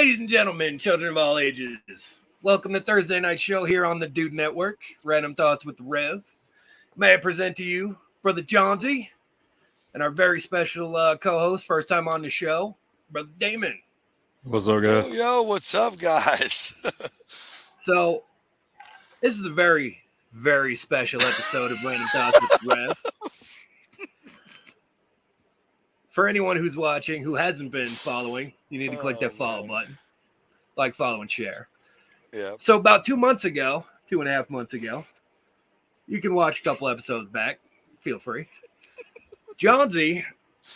Ladies and gentlemen, children of all ages, welcome to Thursday Night Show here on the Dude Network, Random Thoughts with the Rev. May I present to you Brother Johnsy and our very special co-host, first time on the show, Brother Damon. What's up, guys? Yo, what's up, guys? So, this is a very, very special episode of Random Thoughts with the Rev. For anyone who's watching who hasn't been following, you need to click that follow button. Like, follow, and share. Yeah. So about 2 months ago, 2.5 months ago, you can watch a couple episodes back. Feel free. Johnsy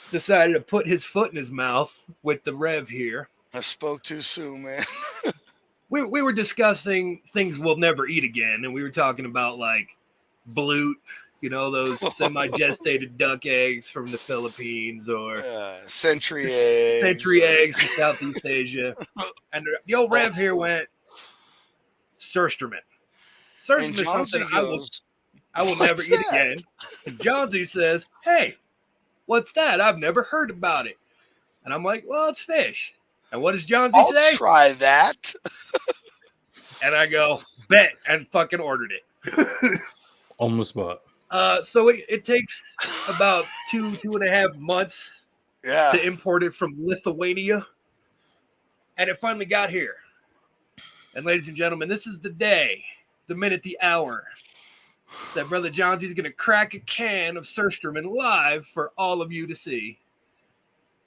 decided to put his foot in his mouth with the Rev here. I spoke too soon, man. We were discussing things we'll never eat again, and we were talking about like bloot, you know, those semi-gestated duck eggs from the Philippines, or century eggs from Southeast Asia. And the old Rev here went Surströmming. Surströmming is something I will never eat again. And Johnsy says, "Hey, what's that? I've never heard about it." And I'm like, "Well, it's fish." And what does Johnsy say? I'll try that. And I go, "Bet," and fucking ordered it. On the spot. So it takes about 2.5 months to import it from Lithuania. And it finally got here. And ladies and gentlemen, this is the day, the minute, the hour that Brother Johnsy's going to crack a can of Surströmming live for all of you to see.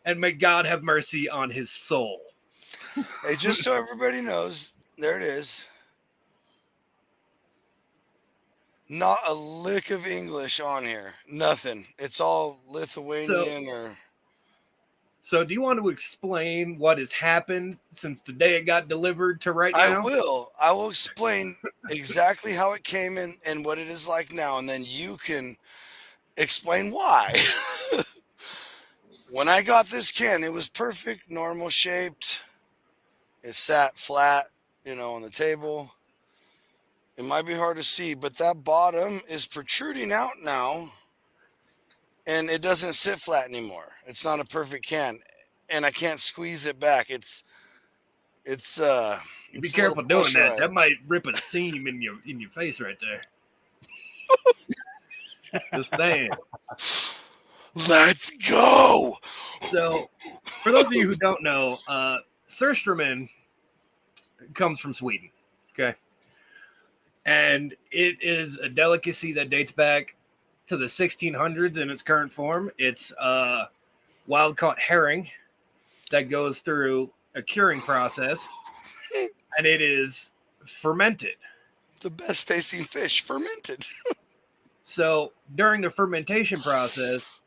And may God have mercy on his soul. Hey, just so everybody knows, there it is. Not a lick of English on here. Nothing. It's all Lithuanian So do you want to explain what has happened since the day it got delivered to right now? I will explain exactly how it came in and what it is like now, and then you can explain why. When I got this can, it was perfect, normal shaped. It sat flat, on the table. It might be hard to see, but that bottom is protruding out now, and it doesn't sit flat anymore. It's not a perfect can, and I can't squeeze it back. Be careful doing that. That might rip a seam in your face right there. Just saying. Let's go. So, for those of you who don't know, Surströmming comes from Sweden. Okay. And it is a delicacy that dates back to the 1600s in its current form. It's wild-caught herring that goes through a curing process, and it is fermented. The best tasting fish, fermented. So during the fermentation process,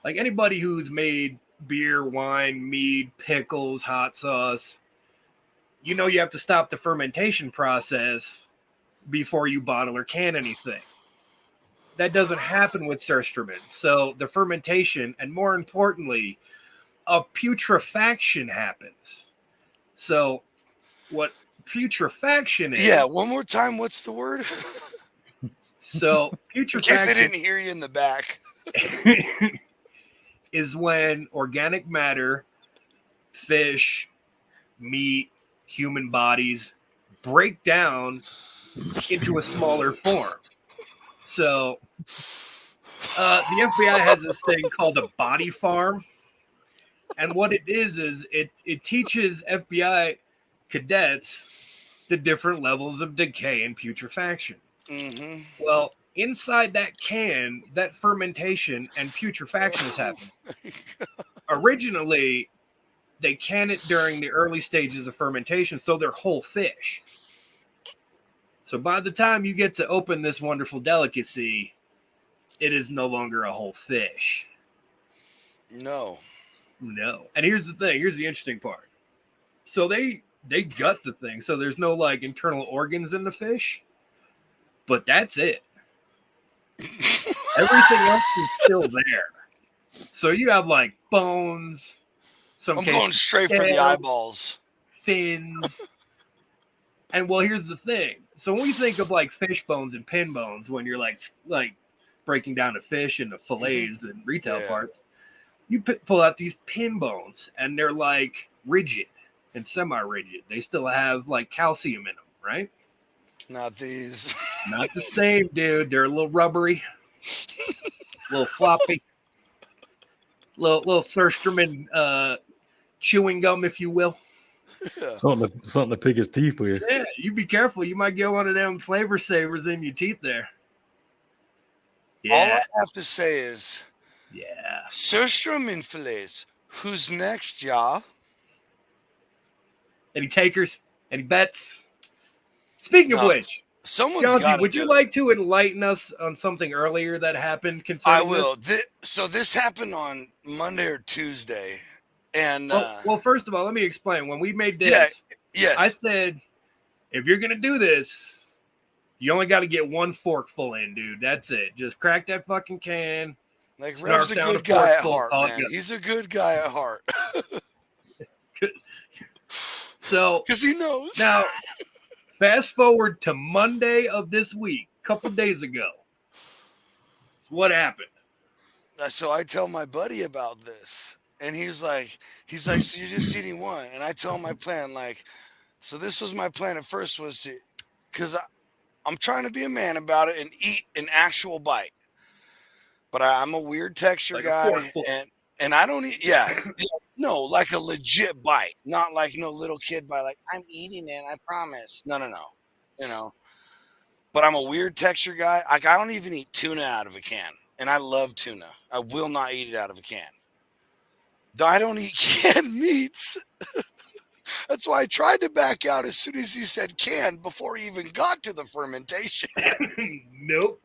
like anybody who's made beer, wine, mead, pickles, hot sauce, you have to stop the fermentation process before you bottle or can anything. That doesn't happen with Surströmming. So the fermentation, and more importantly, a putrefaction happens. So what putrefaction is... Yeah, one more time, what's the word? So putrefaction... In case I didn't hear you in the back. is when organic matter, fish, meat, human bodies break down into a smaller form. So the FBI has this thing called a body farm. And what it is it teaches FBI cadets the different levels of decay and putrefaction. Mm-hmm. Well, inside that can, that fermentation and putrefaction has happened. Originally, they can it during the early stages of fermentation, so they're whole fish. So by the time you get to open this wonderful delicacy, it is no longer a whole fish. No. And here's the thing. Here's the interesting part. So they gut the thing. So there's no like internal organs in the fish. But that's it. Everything else is still there. So you have like bones. I'm going straight for the eyeballs. Fins. And well, here's the thing. So when we think of like fish bones and pin bones, when you're like breaking down a fish into fillets and retail parts, you pull out these pin bones, and they're like rigid. and semi-rigid. They still have like calcium in them, right? Not these. Not the same, dude. They're a little rubbery, a little floppy, little Surströmming chewing gum, if you will. Yeah. Something to pick his teeth with. Yeah, you be careful. You might get one of them flavor savers in your teeth there. All Yeah, I have to say is, yeah. Surströmming fillets. Who's next, y'all? Any takers? Any bets? Speaking of No, which, Someone's Jonesy, got would you like to enlighten us on something earlier that happened I concerning will. this? So this happened on Monday or Tuesday, and Well, first of all, let me explain. When we made this, yeah, yes, I said, if you're going to do this, you only got to get one forkful in, dude. That's it. Just crack that fucking can. like snarf Rev's a down good a guy at forkful, heart, call it man. good. He's a good guy at heart So because he knows. now, fast forward to Monday of this week, a couple days ago. What happened? So I tell my buddy about this, and he's like, so you're just eating one, and I tell him my plan. Like, so this was my plan at first was to, because I'm trying to be a man about it and eat an actual bite. But I'm a weird texture Like a guy, forkful. and I don't eat. Yeah, no, like a legit bite, not like no little kid bite. Like I'm eating it, I promise. No, you know. But I'm a weird texture guy. Like I don't even eat tuna out of a can, and I love tuna. I will not eat it out of a can. I don't eat canned meats. That's why I tried to back out as soon as he said canned before he even got to the fermentation. Nope.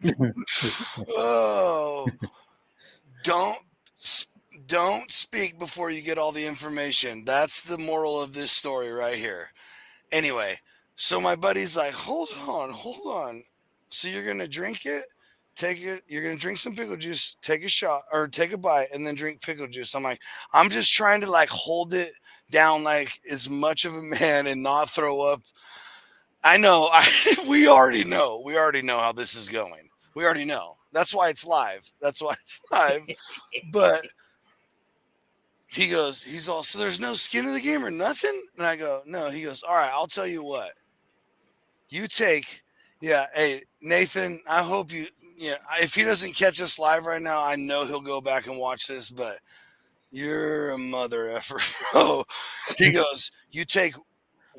Oh, don't speak before you get all the information. That's the moral of this story right here. Anyway, so my buddy's like, hold on. So you're gonna drink it, take it. You're gonna drink some pickle juice, take a shot or take a bite, and then drink pickle juice. I'm like, I'm just trying to like hold it down like as much of a man and not throw up. I know. We already know how this is going. We already know. That's why it's live. But he's all, so there's no skin in the game or nothing? And I go, no. He goes, all right, I'll tell you what. You take, hey, Nathan, I hope if he doesn't catch us live right now, I know he'll go back and watch this, but you're a mother effer, bro. He goes, you take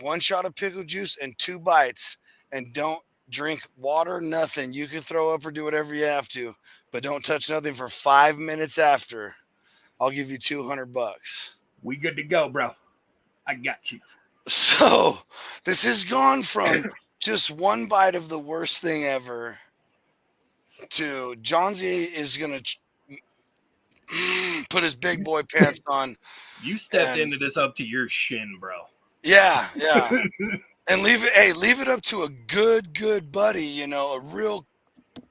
one shot of pickle juice and 2 bites and don't drink water, nothing. You can throw up or do whatever you have to, but don't touch nothing for 5 minutes after. I'll give you $200. We good to go, bro. I got you. So this has gone from just one bite of the worst thing ever to Johnsy is going to put his big boy pants on. You stepped into this up to your shin, bro. Yeah. And leave it up to a good buddy, a real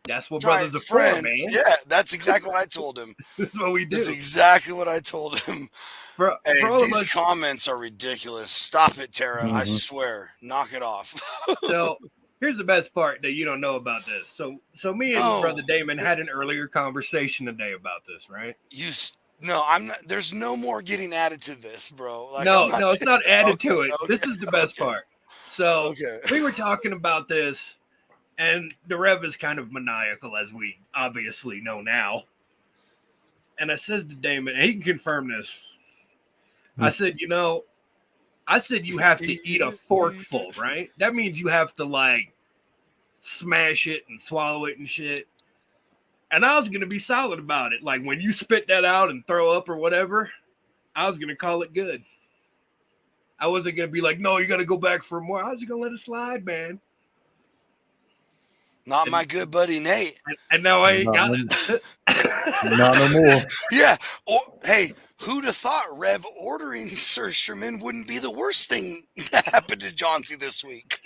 That's what tight brothers are friend. for, man. Yeah, that's exactly what I told him. That's what we do. That's exactly what I told him. For Hey, all of these us, comments are ridiculous. Stop it, Tara. I Mhm. swear. Knock it off. so here's the best part that you don't know about this. So me and No. brother Damon had an earlier conversation today about this, right? No, I'm not. There's no more getting added to this, bro. Like, no, I'm it's not added to Okay, it. okay, This is the best part. So Okay. we were talking about this, and the Rev is kind of maniacal, as we obviously know now. And I said to Damon, and he can confirm this. I said, you have to eat a forkful, right? That means you have to like smash it and swallow it and shit. And I was gonna be solid about it. Like when you spit that out and throw up or whatever, I was gonna call it good. I wasn't gonna be like, no, you gotta go back for more. I was just gonna let it slide, man. Not my good buddy Nate. And now I ain't Not got no- it. Not no more. Yeah. Or hey, who'd have thought Rev ordering Surströmming wouldn't be the worst thing that happened to Johnsy this week?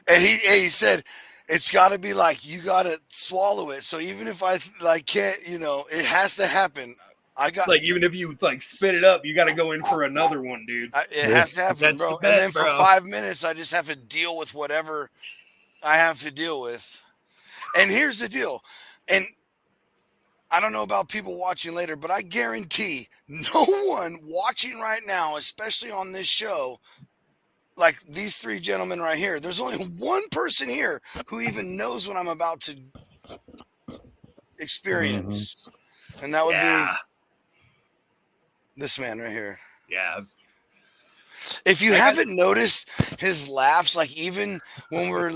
And he said it's got to be like you got to swallow it. So even if I like can't, it has to happen. I got Like even if you like spit it up, you gotta go in for another one, dude. it has to happen, That's bro. the And bet, then for bro. 5 minutes, I just have to deal with whatever I have to deal with. And here's the deal. And I don't know about people watching later, but I guarantee no one watching right now, especially on this show, like these three gentlemen right here, there's only one person here who even knows what I'm about to experience. And that would be this man right here. Yeah. If you haven't noticed his laughs, like even when we're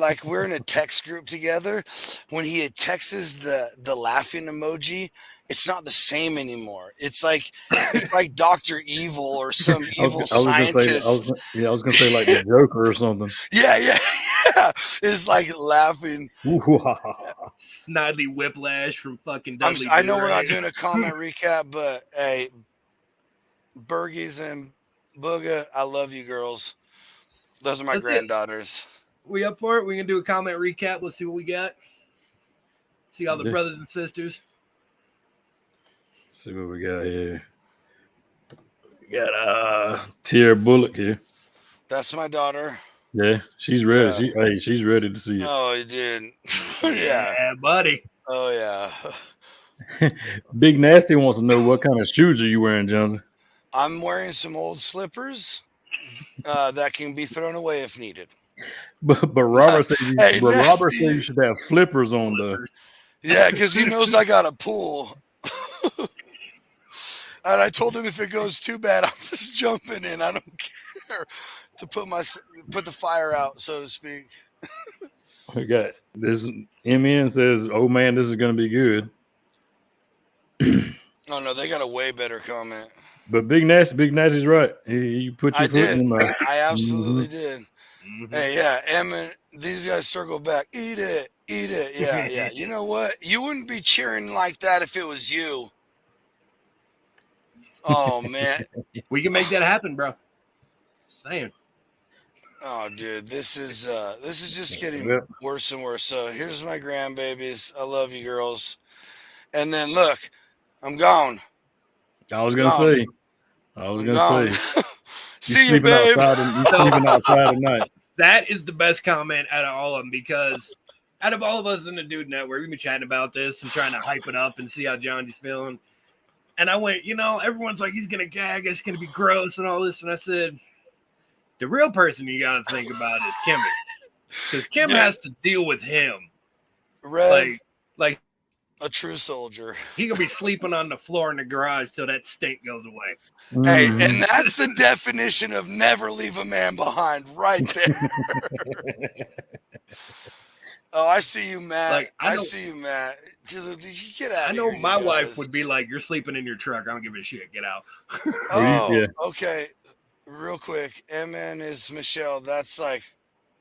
in a text group together, when he texts the laughing emoji, it's not the same anymore. It's like Dr. Evil or some evil scientist. I was gonna say like the Joker or something. Yeah. It's like laughing. Snidely Whiplash from fucking Dudley. I know we're not doing a comment recap, but hey, Bergies and Booga, I love you girls. Those are my granddaughters. We up for it? We can do a comment recap. Let's see what we got. See all the brothers and sisters. See what we got here. We got Tierra Bullock here. That's my daughter. Yeah, she's ready. Yeah. She's ready to see it. Oh, dude. Yeah, buddy. Oh yeah. Big Nasty wants to know what kind of shoes are you wearing, Johnson? I'm wearing some old slippers that can be thrown away if needed. But Robert said Robert said you should have flippers on the. Yeah, because he knows I got a pool. And I told him if it goes too bad, I'm just jumping in. I don't care to put the fire out, so to speak. We got this. MN says, "Oh man, this is going to be good." Oh no, they got a way better comment. But Big Nasty's right. You put your foot in the mouth. I absolutely did. Hey, yeah, Emma, these guys circle back. Eat it. Yeah. You know what? You wouldn't be cheering like that if it was you. Oh man, we can make that happen, bro. Saying. Oh, dude, this is just getting worse and worse. So here's my grandbabies. I love you, girls. And then look, I'm gone. I was gonna say. See you, babe. You sleeping outside tonight. That is the best comment out of all of them, because out of all of us in the Dude Network, we've been chatting about this and trying to hype it up and see how Johnny's feeling. And I went, everyone's like, he's gonna gag, it's gonna be gross and all this. And I said, the real person you gotta think about is Kimmy, because Kim has to deal with him. Red, like a true soldier. He gonna be sleeping on the floor in the garage till that stink goes away. Hey, and that's the definition of never leave a man behind, right there. Oh, I see you, Matt. I see you, Matt. Get out. I know my wife would be like, "You're sleeping in your truck. I don't give a shit. Get out." Okay. Real quick, MN is Michelle. That's like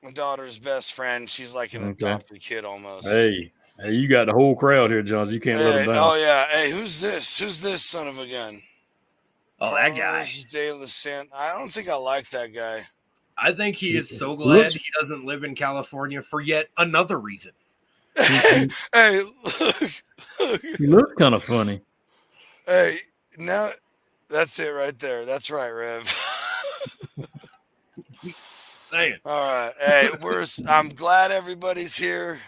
my daughter's best friend. She's like an adopted kid almost. Hey, you got the whole crowd here, John. You can't let them down. Oh yeah. Hey, who's this? Who's this son of a gun? Oh, that guy. De La Santa. I don't think I like that guy. I think he is so glad he doesn't live in California for yet another reason. Hey, look. He looks kind of funny. Hey, now that's it right there. That's right, Rev. Saying. All right. Hey, I'm glad everybody's here.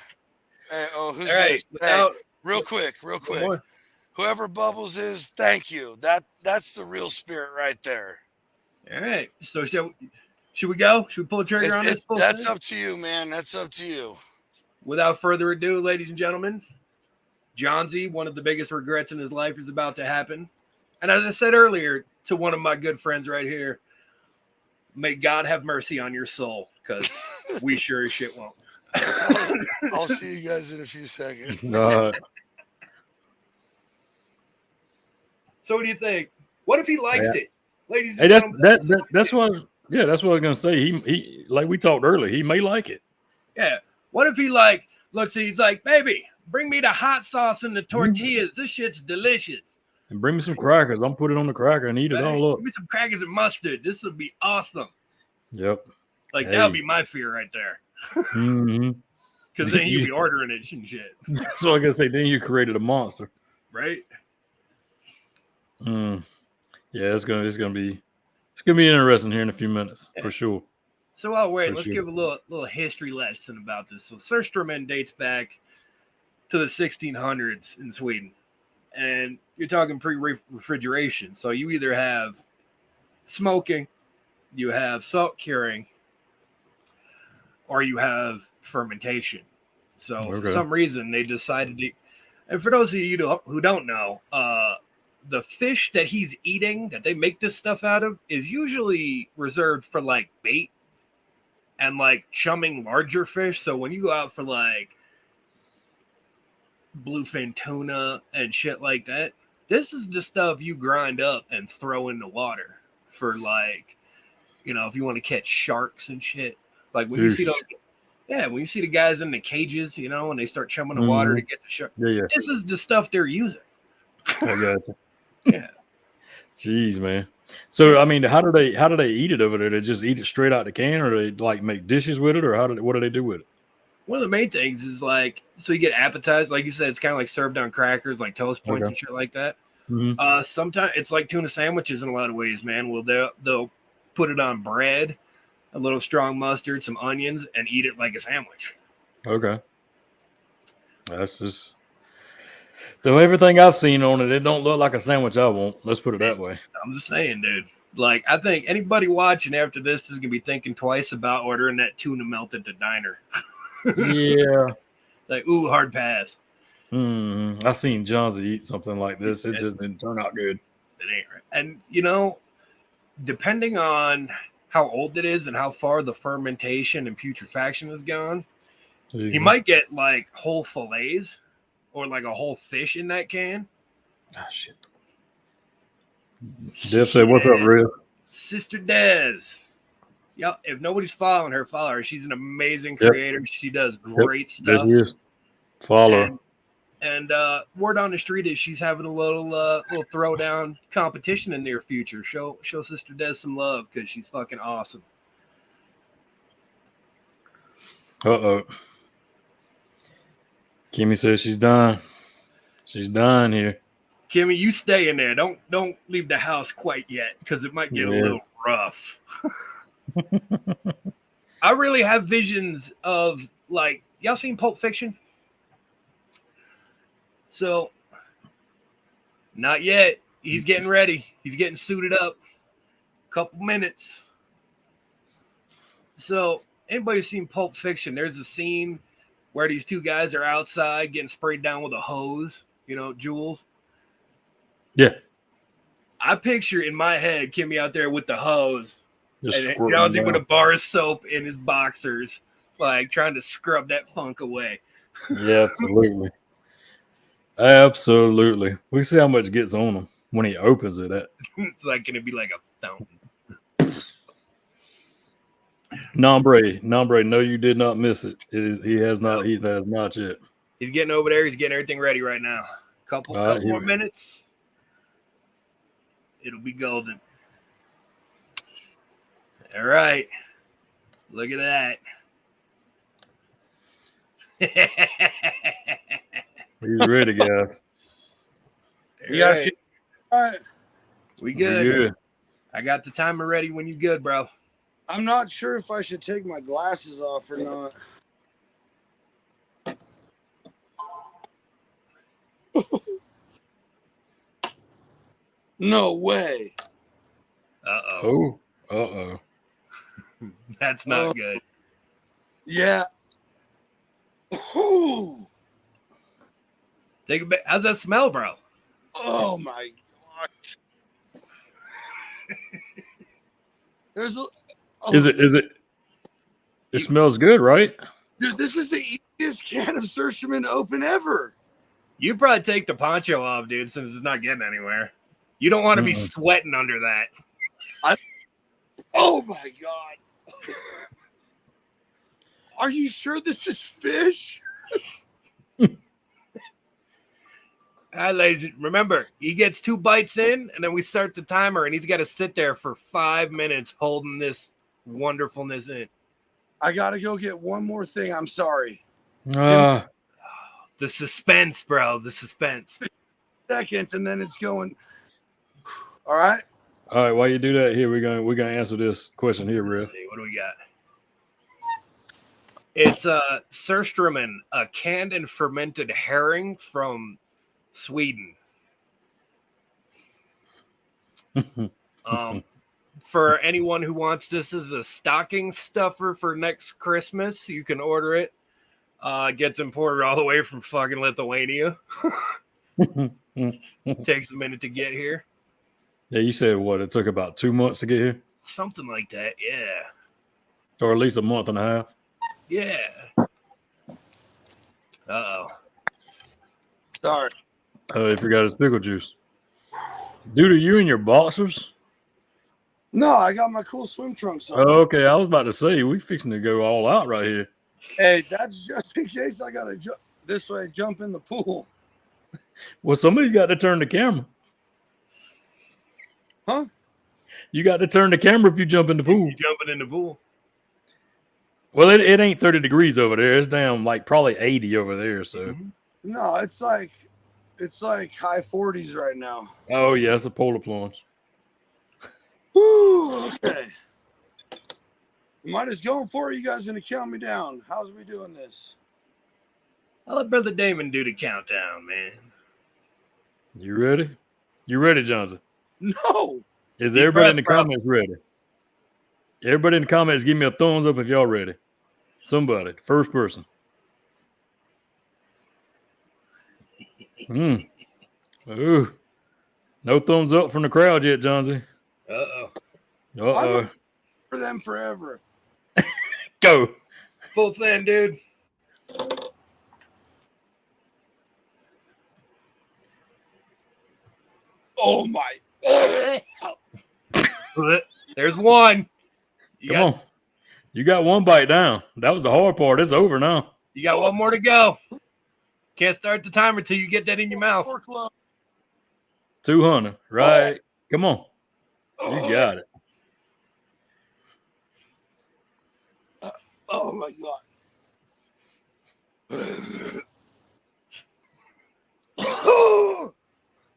Hey, who's this? Hey, real quick. Whoever Bubbles is, thank you. That's the real spirit right there. All right. So should we go? Should we pull the trigger on this? That's up to you, man. That's up to you. Without further ado, ladies and gentlemen, John Z, one of the biggest regrets in his life is about to happen. And as I said earlier to one of my good friends right here, may God have mercy on your soul, because we sure as shit won't. I'll see you guys in a few seconds. So what do you think? What if he likes it? Ladies and gentlemen, that's what I was gonna say. He like we talked earlier, he may like it. Yeah. What if he looks, he's like, baby, bring me the hot sauce and the tortillas. This shit's delicious. And bring me some crackers. I'm put it on the cracker and eat it all up. Give me some crackers and mustard. This would be awesome. Yep. That would be my fear right there. Because then you'd be ordering it and shit. So I gotta say, then you created a monster. Right? Yeah, it's gonna be interesting here in a few minutes for sure. So let's give a little history lesson about this. So Surströmming dates back to the 1600s in Sweden. and you're talking pre-refrigeration. So you either have smoking, you have salt curing, or you have fermentation. So for some reason they decided to. And for those of you who don't know, the fish that he's eating, that they make this stuff out of, is usually reserved for like bait and like chumming larger fish. So when you go out for like bluefin tuna and shit like that, this is the stuff you grind up and throw in the water for like, you know, if you want to catch sharks and shit. Like when you see those, when you see the guys in the cages, you know, and they start chumming the water to get the shark. Yeah. This is the stuff they're using. I got you. Yeah. Jeez, man. So I mean, how do they eat it over there? They just eat it straight out the can, or they like make dishes with it, or what do they do with it? One of the main things is like, so you get appetized, like you said, it's kind of like served on crackers, like toast points and shit like that. Mm-hmm. Sometimes it's like tuna sandwiches in a lot of ways, man. Well, they'll put it on bread, a little strong mustard, some onions, and eat it like a sandwich. Okay. That's just though everything I've seen on it, it don't look like a sandwich I want. Let's put it that way. I'm just saying, dude. Like, I think anybody watching after this is gonna be thinking twice about ordering that tuna melt at the diner. Yeah. Like, ooh, hard pass. I seen Johnsy eat something like this. It just didn't turn out good. It ain't right. And you know, depending on how old it is and how far the fermentation and putrefaction has gone, he might get like whole fillets or like a whole fish in that can. Ah, shit. Dev said, "What's up, Rev?" Sister Des. Yeah, if nobody's following her, follow her. She's an amazing creator. She does great stuff. Yes, follow her. And word on the street is she's having a little throwdown competition in the near future. Show Sister Des some love because she's fucking awesome. Kimmy says she's done. She's done here. Kimmy, you stay in there. Don't leave the house quite yet because it might get a little rough. I really have visions of like, y'all seen Pulp Fiction? So, not yet. He's getting ready. He's getting suited up. Couple minutes. So, anybody seen Pulp Fiction? There's a scene where these two guys are outside getting sprayed down with a hose. You know, Jules. Yeah. I picture in my head Kimmy out there with the hose. Just and Jonesy with a bar of soap in his boxers, like trying to scrub that funk away. Yeah, absolutely. Absolutely. We see how much gets on him when he opens it. It's like going to be like a fountain. Nombre, no, you did not miss it. He has not yet. He's getting over there. He's getting everything ready right now. Couple more minutes. It'll be golden. All right. Look at that. He's ready, guys. You guys get all right. We good. I got the timer ready when you good, bro. I'm not sure if I should take my glasses off or not. No way. Uh-oh. Uh-oh. That's not good. Yeah. Ooh. Take a bit. How's that smell, bro? Oh my gosh. There's a Is it? It smells good, right? Dude, this is the easiest can of Surshman Open ever. You probably take the poncho off, dude, since it's not getting anywhere. You don't want to be sweating under that. Oh my god. Are you sure this is fish? Ladies, remember, he gets 2 bites in, and then we start the timer, and he's got to sit there for 5 minutes holding this wonderfulness in. I got to go get one more thing. I'm sorry. The suspense, bro. The suspense. Seconds, and then it's going. All right. All right. While you do that, here we're gonna answer this question here, Rev. What do we got? It's Surströmming, a canned and fermented herring from Sweden. For anyone who wants this as a stocking stuffer for next Christmas, you can order it. It gets imported all the way from fucking Lithuania. Takes a minute to get here. Yeah, you said what? It took about 2 months to get here, Something like that, yeah. or at least a month and a half. Yeah. Uh-oh. Sorry. He forgot his pickle juice. Dude, are you in your boxers? No, I got my cool swim trunks on. Oh, okay, I was about to say we fixing to go all out right here. Hey, that's just in case I gotta this way, jump in the pool. Well, somebody's got to turn the camera. Huh? You got to turn the camera if you jump in the pool. You jumping in the pool. Well, it ain't 30 degrees over there. It's down like probably 80 over there. So. No, it's like high 40s right now. Oh yeah, it's a polar plunge. Woo, okay. Am I just going for it? You guys gonna count me down? How's we doing this? I'll let Brother Damon do the countdown, man. You ready? You ready, Johnson? No. Is Deep everybody in the breath, bro. comments ready? Everybody in the comments, give me a thumbs up if y'all ready. Somebody, first person. Ooh. No thumbs up from the crowd yet, Johnsy. Uh-oh. Uh-oh. For them forever. Go. Full send, dude. Oh my. There's one. Come on. You got one bite down. That was the hard part. It's over now. You got one more to go. Can't start the timer till you get that in your mouth. 200. Right. Come on. You got it. Oh my God.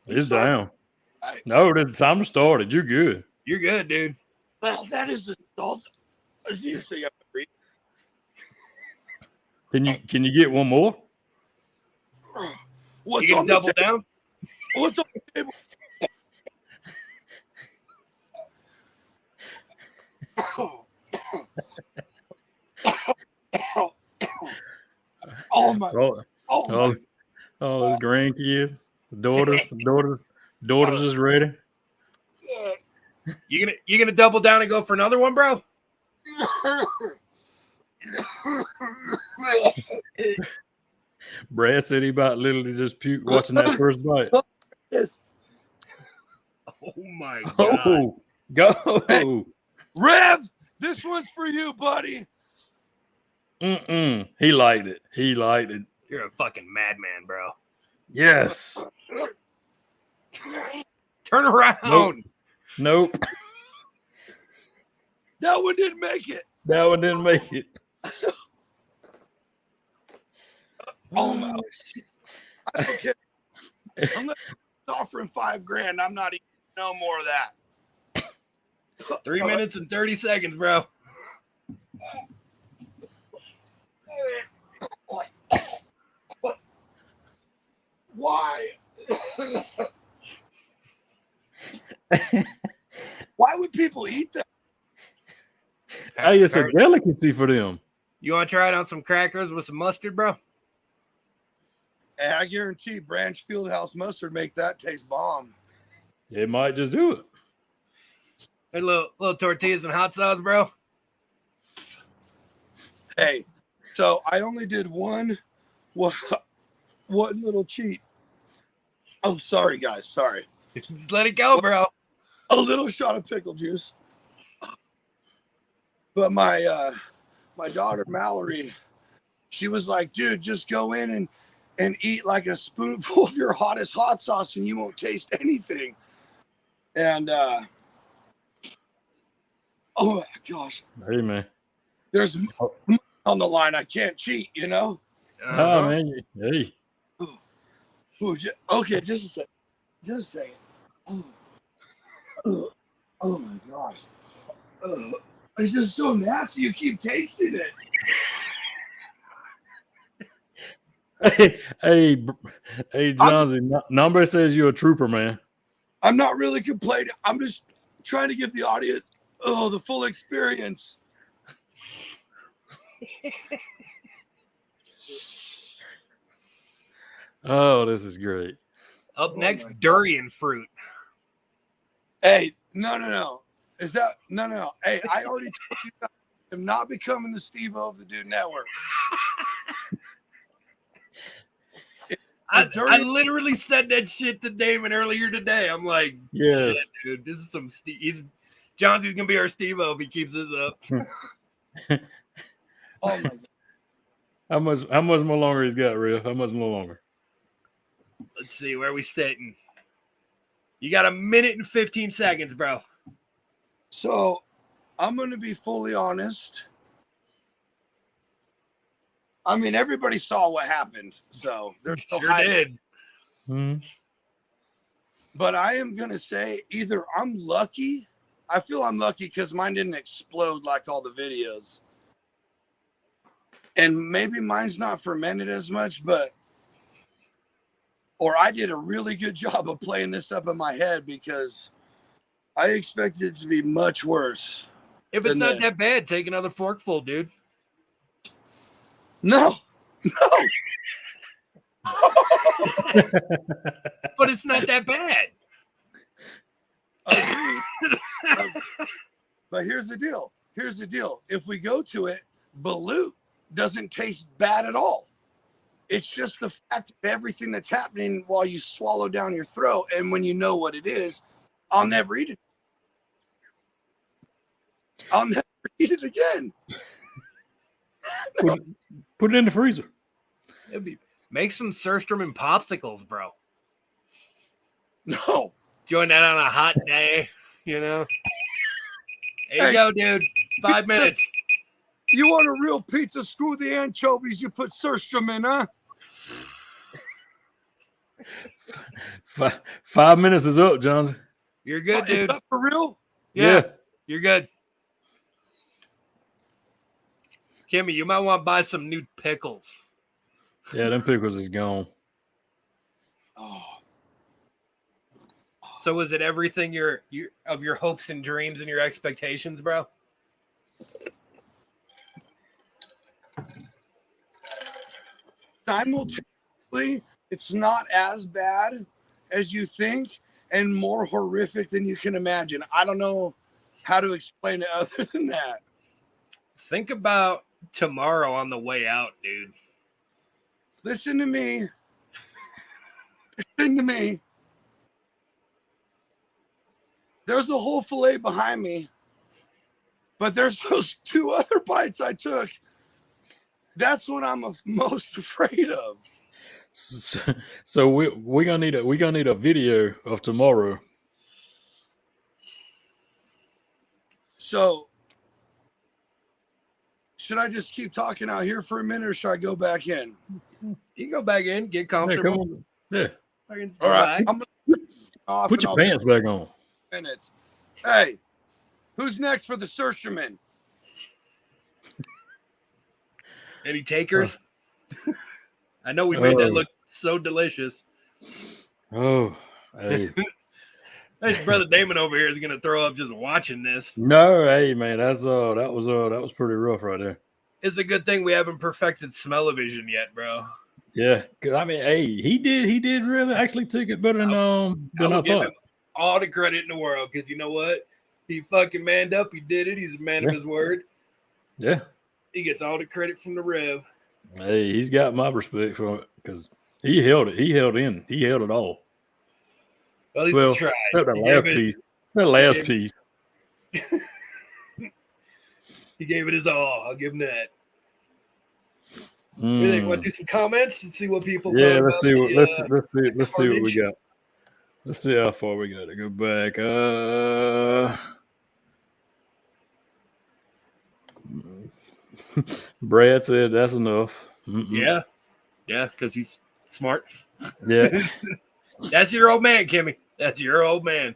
It's down. No, it's time to start it. You're good. You're good, dude. Well, that is the salt. You say I'm free. Can you get one more? What's You on can the double table? down. What's on the table? Oh my! Oh, his grandkids, daughters is ready. You gonna double down and go for another one, bro? Brad said he about literally just puke watching that first bite. Oh my God! Oh, go, Hey. Rev, this one's for you, buddy. He liked it. He liked it. You're a fucking madman, bro. Yes. Turn around. Nope. That one didn't make it. That one didn't make it. Oh my! I don't care. I'm not offering $5,000. I'm not even no more of that. 3 minutes and 30 seconds, bro. Why? Why would people eat that? Hey, it's a delicacy for them. You want to try it on some crackers with some mustard, bro? And I guarantee Branch Fieldhouse mustard make that taste bomb. It might just do it. Hey, little tortillas and hot sauce, bro. Hey, so I only did one little cheat. Oh, sorry, guys. Sorry. Just let it go, bro. A little shot of pickle juice. But my daughter, Mallory, she was like, dude, just go in and eat like a spoonful of your hottest hot sauce and you won't taste anything. And, oh my gosh. Hey, man. There's on the line. I can't cheat, you know? Oh, man. Hey. Ooh, okay, just a second. Just a second. Oh my gosh. It's just so nasty. You keep tasting it. Hey, Johnsy, number says you're a trooper, man. I'm not really complaining. I'm just trying to give the audience the full experience. Oh, this is great. Up Oh next, my God. durian fruit. Hey, no. Is that no? Hey, I already told you guys, I'm not becoming the Steve-O of the Dude Network. I durian- literally said that shit to Damon earlier today. I'm like, Yes. shit, dude, this is some Steve. Johnson's gonna be our Steve-O if he keeps this up. Oh my God. How much more longer he's got, Riff? How much more longer? Let's see where we sitting. You got 1 minute and 15 seconds, bro. So I'm going to be fully honest. I mean, everybody saw what happened, so there's no Sure hiding. did. Hmm. But I am going to say either I'm lucky. I feel I'm lucky because mine didn't explode like all the videos. And maybe mine's not fermented as much, or I did a really good job of playing this up in my head because I expected it to be much worse. If it's than not this. that bad, take another forkful, dude. No. But it's not that bad. But here's the deal. If we go to it, Balut doesn't taste bad at all. It's just the fact of everything that's happening while you swallow down your throat. And when you know what it is, I'll never eat it. I'll never eat it again. Put it in the freezer. Make some surströmming popsicles, bro. No. Join that on a hot day, you know. There you Hey. go, dude. 5 minutes. You want a real pizza? Screw the anchovies. You put surström in, huh? 5 minutes is up, Johnson. You're good, Is dude. that for real? Yeah, you're good. Kimmy, you might want to buy some new pickles. Yeah, them pickles is gone. Oh. So was it everything your of your hopes and dreams and your expectations, bro? Simultaneously, it's not as bad as you think and more horrific than you can imagine. I don't know how to explain it other than that. Think about tomorrow on the way out, dude. Listen to me. Listen to me. There's a whole fillet behind me, but there's those 2 other bites I took. That's what I'm most afraid of. So we're gonna need a video of tomorrow. So should I just keep talking out here for a minute, or should I go back in? You can go back in, get Yeah, come comfortable. on. Yeah. All right, I'm gonna off Put and your I'll be pants back on. minutes. Hey, who's next for the surströmming? Any takers? I know we made that Oh. look so delicious. Oh, hey. Hey, brother Damon over here is gonna throw up just watching this. No, hey man, that was pretty rough right there. It's a good thing we haven't perfected smell-o-vision yet, bro. Yeah, 'cause I mean, hey, he did really actually took it better than I I will give thought. him all the credit in the world because you know what? He fucking manned up. He did it. He's a man of Yeah. his word. Yeah, He gets all the credit from the Rev. hey, he's got my respect for it because he held it. He held it all. Well, at least Well, he tried. that He last gave it- piece. That last gave- piece. He gave it his all. I'll give him that. You think? Want to do some comments and see what people? Yeah, thought let's about see what the, let's see what we carnage? got. Let's see how far we got to go back. Brad said that's enough. Mm-mm. Yeah, because he's smart. Yeah. That's your old man, Kimmy. That's your old man.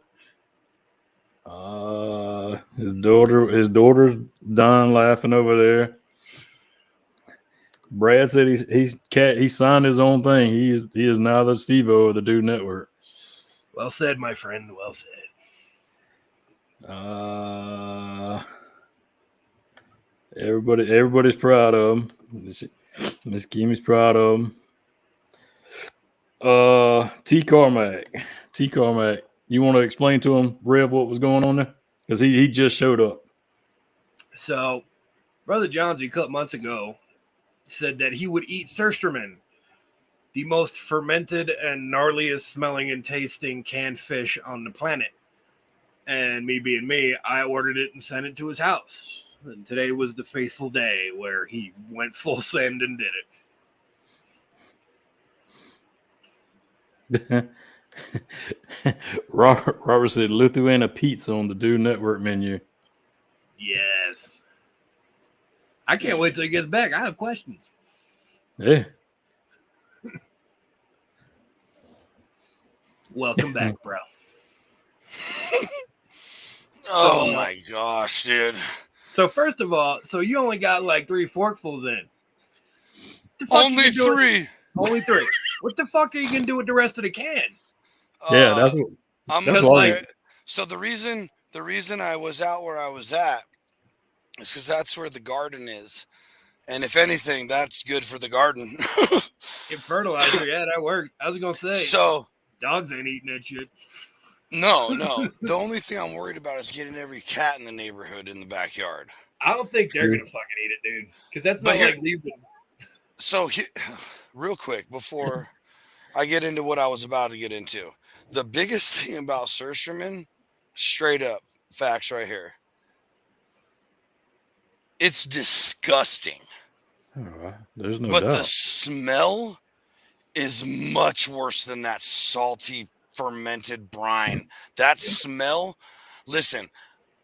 His daughter's dying laughing over there. Brad said he signed his own thing. He is now the Steve-O of the Dude Network. Well said, my friend. Well said. Everybody's proud of him. Miss Kimmy's proud of him. T Carmack, you want to explain to him, Rev, what was going on there? Because he just showed up. So, Brother Johnsy, a couple months ago, said that he would eat surströmming, the most fermented and gnarliest smelling and tasting canned fish on the planet. And me being me, I ordered it and sent it to his house. And today was the faithful day where he went full send and did it. Robert said Lithuania pizza on the Dude Network menu. Yes. I can't wait till he gets back. I have questions. Yeah. Welcome back, bro. Oh my gosh, dude. So first of all, so you only got like 3 forkfuls in. Only 3. Only 3. What the fuck are you gonna do with the rest of the can? Yeah, that's what. I'm that's gonna why. So the reason I was out where I was at is because that's where the garden is, and if anything, that's good for the garden. Get fertilizer, yeah, that works. I was gonna say, So dogs ain't eating that shit. no. The only thing I'm worried about is getting every cat in the neighborhood in the backyard. I don't think they're gonna fucking eat it, dude. Because that's not like leaving. So, real quick before I get into what I was about to get into, the biggest thing about surströmming, straight up facts right here, it's disgusting. There's no But doubt. the smell is much worse than that salty fermented brine. That smell, listen,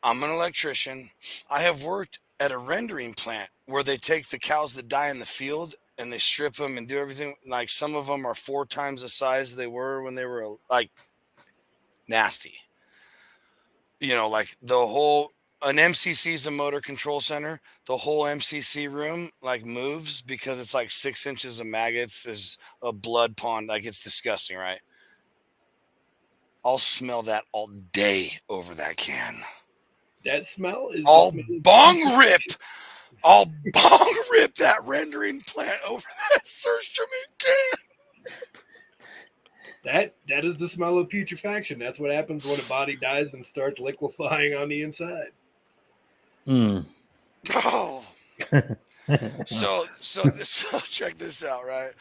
I'm an electrician. I have worked at a rendering plant where they take the cows that die in the field and they strip them and do everything. Like some of them are 4 times the size they were when they were like nasty. You know, like an MCC is a motor control center. The whole MCC room like moves because it's like 6 inches of maggots. There's a blood pond. Like it's disgusting, right? I'll smell that all day over that can. That smell is I'll bong rip that rendering plant over that surströmming can. That is the smell of putrefaction. That's what happens when a body dies and starts liquefying on the inside. Oh. So check this out, right?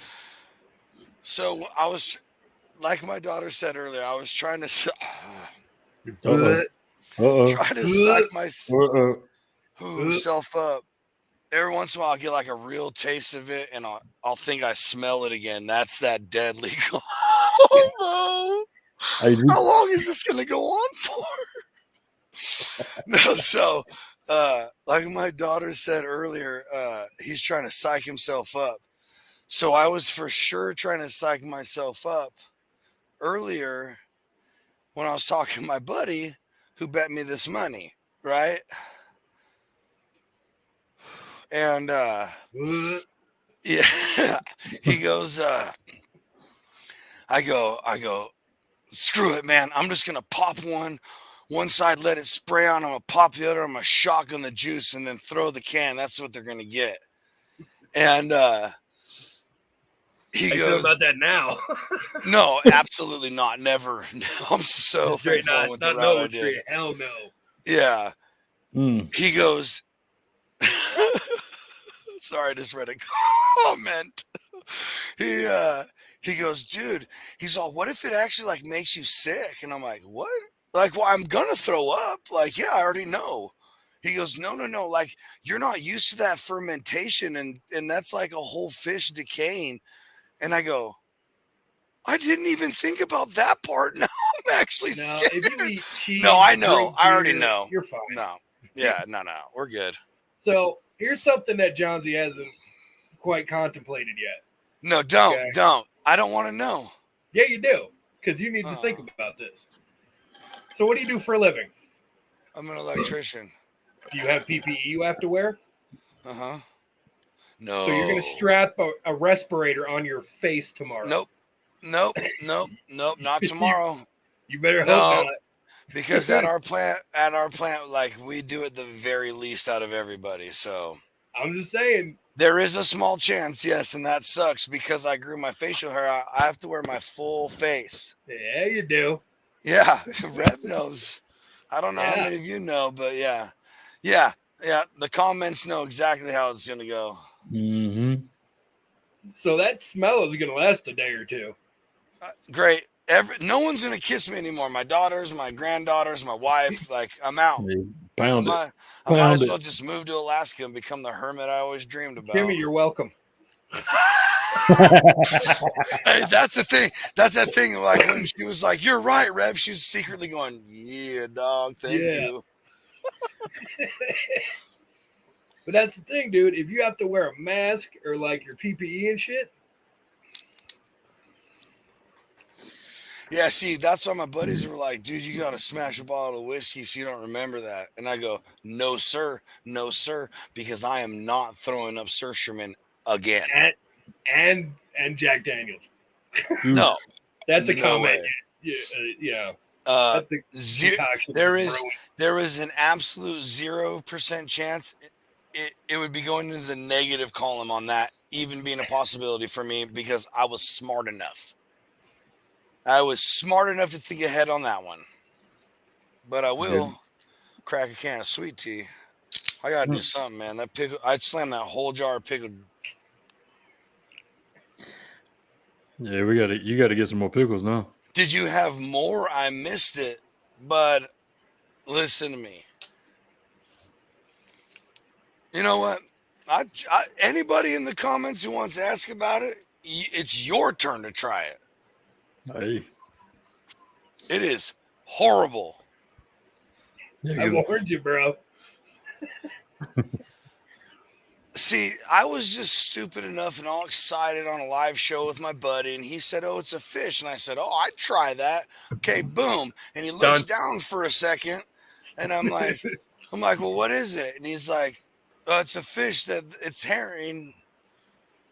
So I was, like my daughter said earlier, I was trying to suck myself up. Every once in a while, I'll get like a real taste of it, and I'll think I smell it again. That's that deadly combo. How long is this gonna go on for? No, so like my daughter said earlier, he's trying to psych himself up. So I was for sure trying to psych myself up earlier when I was talking to my buddy who bet me this money, right? And yeah, he goes, I go, screw it, man. I'm just gonna pop one side, let it spray on. I'm gonna pop the other. I'm gonna shotgun the juice and then throw the can. That's what they're gonna get. And he goes, about that now. No, absolutely not. Never. I'm so thankful with the route I did. Hell no. Yeah. He goes, sorry, I just read a comment. He goes, dude, he's all, what if it actually like makes you sick? And I'm like, what? Like, well, I'm gonna throw up. Like, yeah, I already know. He goes, no. Like, you're not used to that fermentation, and that's like a whole fish decaying. And I go, I didn't even think about that part. Now I'm actually scared. If you eat cheese, no, I know. I already know. You're fine. No. Yeah, no. We're good. So here's something that Johnsy hasn't quite contemplated yet. No, don't. I don't want to know. Yeah, you do, because you need to think about this. So what do you do for a living? I'm an electrician. Do you have PPE you have to wear? Uh-huh. No. So you're going to strap a respirator on your face tomorrow? Nope, not tomorrow. You better hope No. not. Because at our plant, like we do it the very least out of everybody. So I'm just saying. there is a small chance, yes, and that sucks because I grew my facial hair out. I have to wear my full face. Yeah, you do. Yeah, Rev knows. I don't know how Yeah. many of you know, but yeah. The comments know exactly how it's gonna go. Mm-hmm. So that smell is gonna last a day or two. Great. No one's gonna kiss me anymore. My daughters, my granddaughters, my wife. Like I'm out. Pound it. I might Pound as it. well just move to Alaska and become the hermit I always dreamed about. Kimmy, you're welcome. Hey, that's the thing. That's that thing. Like when she was like, "You're right, Rev," she was secretly going, "Yeah, dog, thank you." But that's the thing, dude. If you have to wear a mask or like your PPE and shit. Yeah, see, that's why my buddies were like, "Dude, you got to smash a bottle of whiskey so you don't remember that." And I go, no, sir, because I am not throwing up Surshman again. And Jack Daniels. No, that's a no comment. way. Yeah. That's a there is an absolute 0% chance it would be going into the negative column on that, even being a possibility for me because I was smart enough. I was smart enough to think ahead on that one. But I will crack a can of sweet tea. I gotta do something, man. That pickle, I'd slam that whole jar of pickled. Yeah, you gotta get some more pickles now. Did you have more? I missed it. But listen to me. You know what? Anybody in the comments who wants to ask about it, it's your turn to try it. Hey. It is horrible. Yeah, I warned you, bro. See, I was just stupid enough and all excited on a live show with my buddy, and he said, "Oh, it's a fish," and I said, "Oh, I'd try that." Okay, boom, and he looks down for a second, and I'm like, "Well, what is it?" And he's like, "Oh, it's a fish it's herring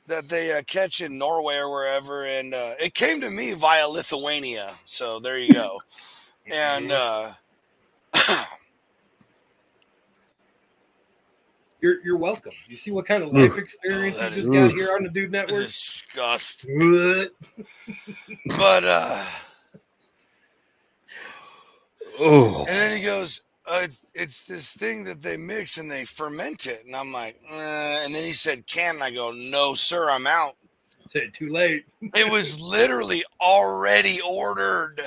that they catch in Norway or wherever," and it came to me via Lithuania, so there you go, and. You're welcome. You see what kind of life experience you just got here on the Dude Network? Disgusting. But oh. And then he goes, it's this thing that they mix and they ferment it. And I'm like, and then he said, "Can?" And I go, "No, sir, I'm out." Said too late. It was literally already ordered.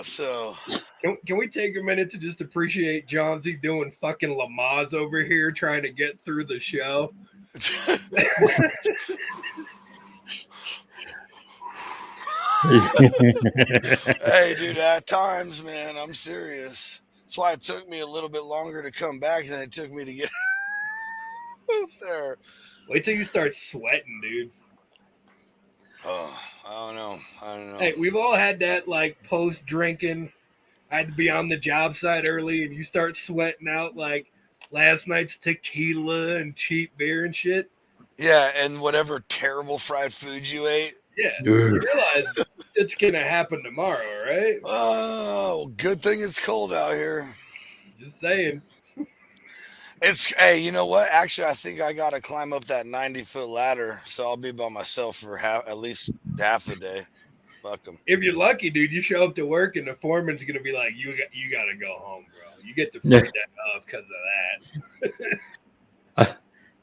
So can we take a minute to just appreciate Johnsy doing fucking Lamaze over here trying to get through the show? Hey, dude, at times, man, I'm serious. That's why it took me a little bit longer to come back than it took me to get there. Wait till you start sweating, dude. Oh, I don't know. Hey, we've all had that, like, post-drinking. I had to be on the job site early, and you start sweating out, like, last night's tequila and cheap beer and shit. Yeah, and whatever terrible fried food you ate. Yeah, you realize it's going to happen tomorrow, right? Oh, good thing it's cold out here. Just saying. Hey, you know what? Actually, I think I got to climb up that 90-foot ladder, so I'll be by myself for at least half the day. Fuck them. If you're lucky, dude, you show up to work and the foreman's going to be like, you got to go home, bro. You get the free day off because of that.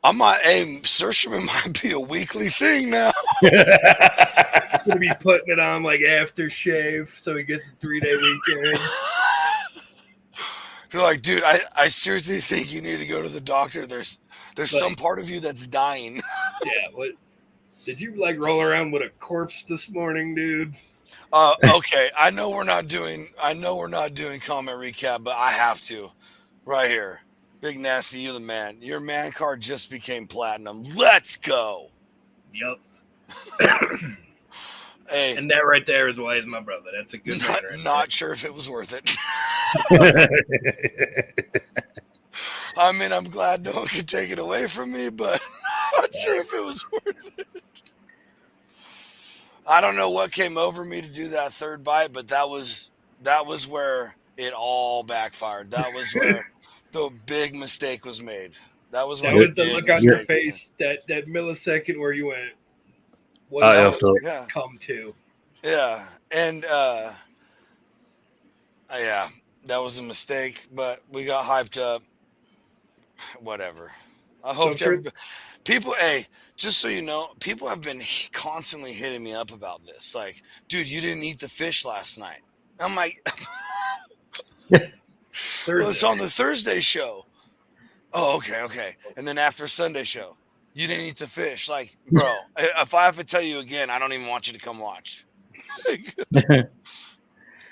I might, Surshman might be a weekly thing now. Gonna be putting it on like aftershave, so he gets a 3-day weekend. You're like, dude, I seriously think you need to go to the doctor. There's some part of you that's dying. Yeah, what? Did you like roll around with a corpse this morning, dude? Okay, I know we're not doing comment recap, but I have to, right here. Big Nasty, you the man. Your man card just became platinum. Let's go. Yep. Hey, and that right there is why he's my brother. That's a good one. Not sure if it was worth it. I mean, I'm glad no one could take it away from me, but I'm not sure if it was worth it. I don't know what came over me to do that third bite, but that was where it all backfired. That was where the big mistake was made. That was That where was the big look on your mistake was face, that millisecond where you went, what I did effed up. Yeah. come to? made. Yeah, and yeah, that was a mistake. But we got hyped up. Whatever. I hope for- people. Hey, just so you know, people have been constantly hitting me up about this. Like, dude, you didn't eat the fish last night. I'm like, well, it's on the Thursday show. Oh, okay. And then after Sunday show, you didn't eat the fish. Like, bro, if I have to tell you again, I don't even want you to come watch.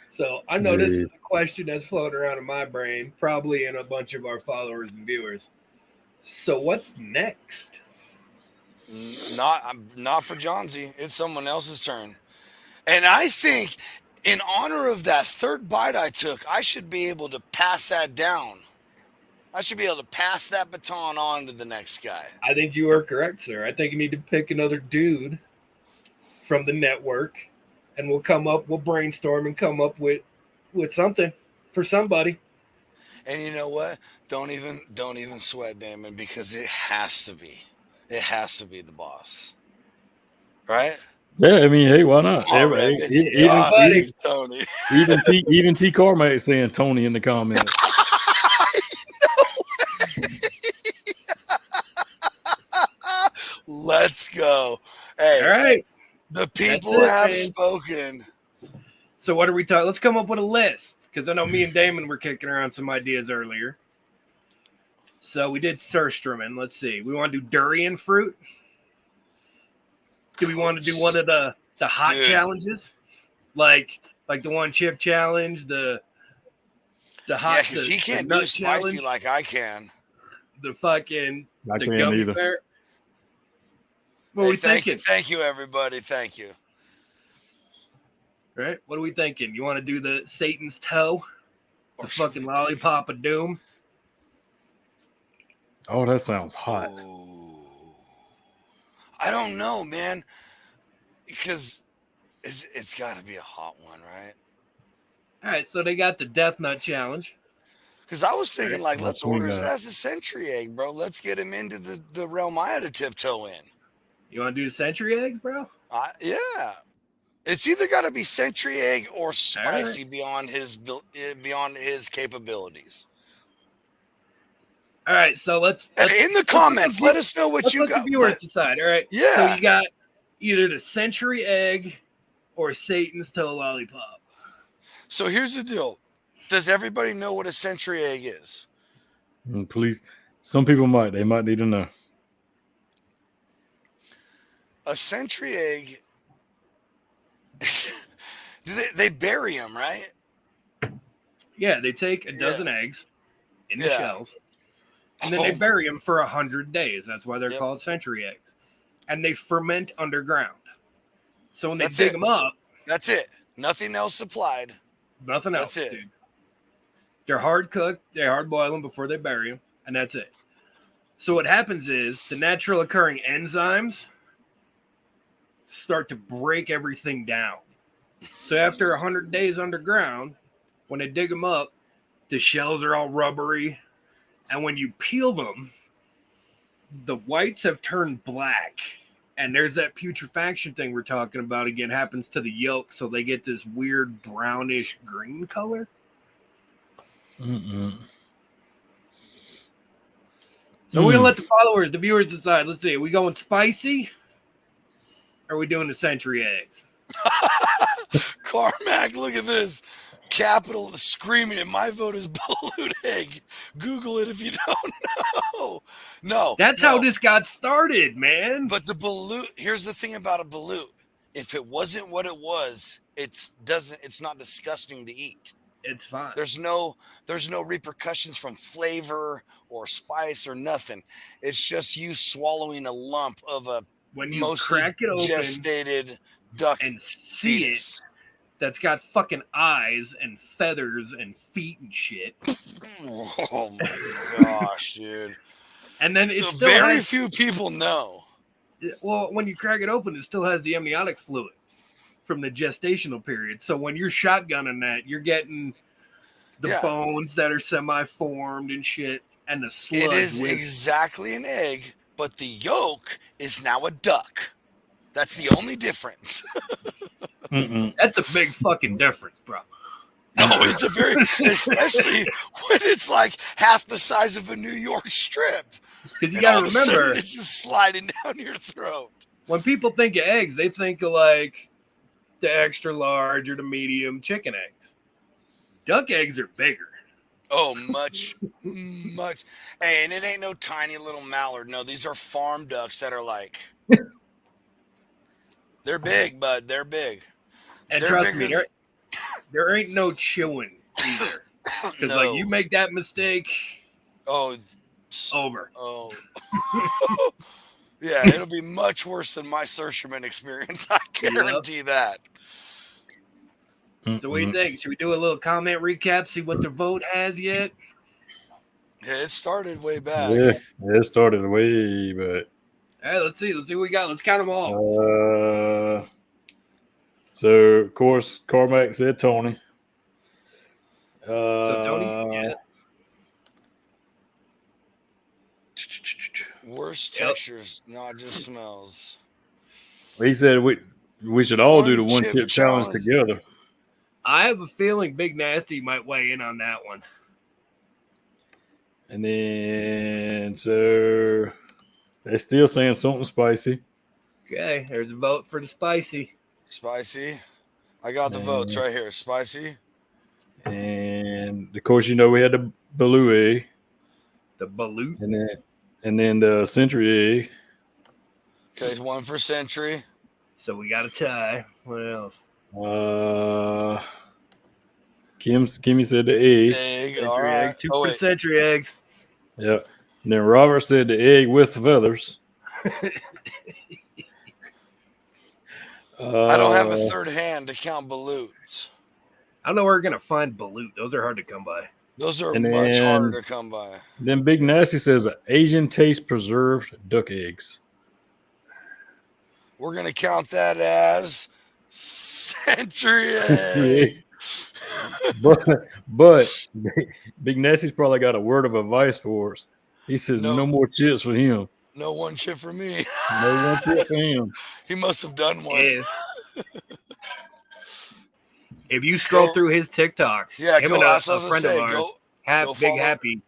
So I know this is a question that's floating around in my brain, probably in a bunch of our followers and viewers. So what's next? Not for Johnsy. It's someone else's turn. And I think in honor of that third bite I took, I should be able to pass that down. I should be able to pass that baton on to the next guy. I think you are correct, sir. I think you need to pick another dude from the network, and we'll brainstorm and come up with something for somebody. And you know what? Don't even sweat, Damon, because it has to be. It has to be the boss. Right? Yeah, I mean, hey, why not? Tony. Even T Carmack saying Tony in the comments. Let's go. Hey, All right. The people have spoken. So what are we talking? Let's come up with a list, because I know me and Damon were kicking around some ideas earlier. So we did surströmming. Let's see. We want to do durian fruit. Do we want to do one of the hot challenges, like the one chip challenge, the hot? Yeah, because he can't do spicy challenge, like I can. The fucking I the can't gummy either. bear. What are we thinking? Thank you, everybody. Thank you. Right? What are we thinking? You want to do the Satan's toe, the fucking lollipop of doom? Oh, that sounds hot. Ooh. I don't know, man, because it's got to be a hot one, right? All right, so they got the Death Nut Challenge. Because I was thinking, like, let's order his ass a century egg, bro. Let's get him into the realm I had to tiptoe in. You want to do the century eggs, bro? Yeah. It's either got to be century egg or spicy beyond his capabilities. All right, so let's in the comments, let us know what you got. The viewers decide. All right. Yeah. So you got either the century egg or Satan's toe lollipop. So here's the deal. Does everybody know what a century egg is? Please. Some people might. They might need to know. A century egg, they bury them, right? Yeah, they take a dozen eggs in the shells, and then they bury them for 100 days. That's why they're called century eggs. And they ferment underground. So when they dig them up... That's it. Nothing else supplied. Nothing else, that's it. Dude. They're hard cooked. They hard boil them before they bury them, and that's it. So what happens is the natural occurring enzymes start to break everything down. So after 100 days underground, when they dig them up, the shells are all rubbery. And when you peel them, the whites have turned black. And there's that putrefaction thing we're talking about again, happens to the yolk. So they get this weird brownish green color. Mm-mm. So we're going to let the followers, the viewers decide. Let's see. Are we going spicy? Or are we doing the century eggs? Carmack, look at this. Capital screaming it. My vote is balut egg. Google it if you don't know. No. That's how this got started, man. But the balut, here's the thing about a balut. If it wasn't what it was, it's not disgusting to eat. It's fine. There's no repercussions from flavor or spice or nothing. It's just you swallowing a lump of a when you crack it open, gestated duck and see it, that's got fucking eyes and feathers and feet and shit. Oh my gosh, dude! And then it's very few people know. Well, when you crack it open, it still has the amniotic fluid. from the gestational period. So when you're shotgunning that, you're getting the Yeah. bones that are semi-formed and shit, and the sludge. It is with exactly an egg, but the yolk is now a duck. That's the only difference. Mm-mm. That's a big fucking difference, bro. Oh, it's a very, especially when it's like half the size of a New York strip. Because you And got all to of a sudden remember, it's just sliding down your throat. when people think of eggs, they think of like the extra large or the medium chicken eggs. Duck eggs are bigger. Oh, much. Hey, and it ain't no tiny little mallard. No, these are farm ducks that are like, they're big, bud. They're big. And They're trust bigger me, there ain't no chewing either. Because No. like you make that mistake, Oh, over. oh. Yeah, it'll be much worse than my Sersherman experience. I guarantee that. So what do you think? Should we do a little comment recap? See what the vote has yet? Yeah, it started way back. Yeah, it started way back. All right, let's see. Let's see what we got. Let's count them all. So of course Carmack said Tony. So Tony, yeah. Worst textures, not just smells. He said we should all do the One one chip chip challenge together. I have a feeling Big Nasty might weigh in on that one. And then so they're still saying something spicy. Okay, there's a vote for the spicy. Spicy. I got the votes right here. Spicy. And of course, you know we had the Baloo egg. The balut. And then the Century egg. Okay, one for Century. So we got a tie. What else? Kimmy said the egg. Egg. Century All right. egg. Two for century eggs. Yep. And then Robert said the egg with feathers. I don't have a third hand to count balutes. I don't know where we're gonna find balut. Those are hard to come by. Those are And much then- harder to come by. Then Big Nasty says Asian taste preserved duck eggs. We're gonna count that as Century egg. but Big Nasty's probably got a word of advice for us. He says no more chips for him. No one chip for me. No one chip for him. He must have done one. Yeah. If you scroll through his TikToks, Yeah, him go. and That's a what I was friend gonna of say. ours, Go Big follow. Happy,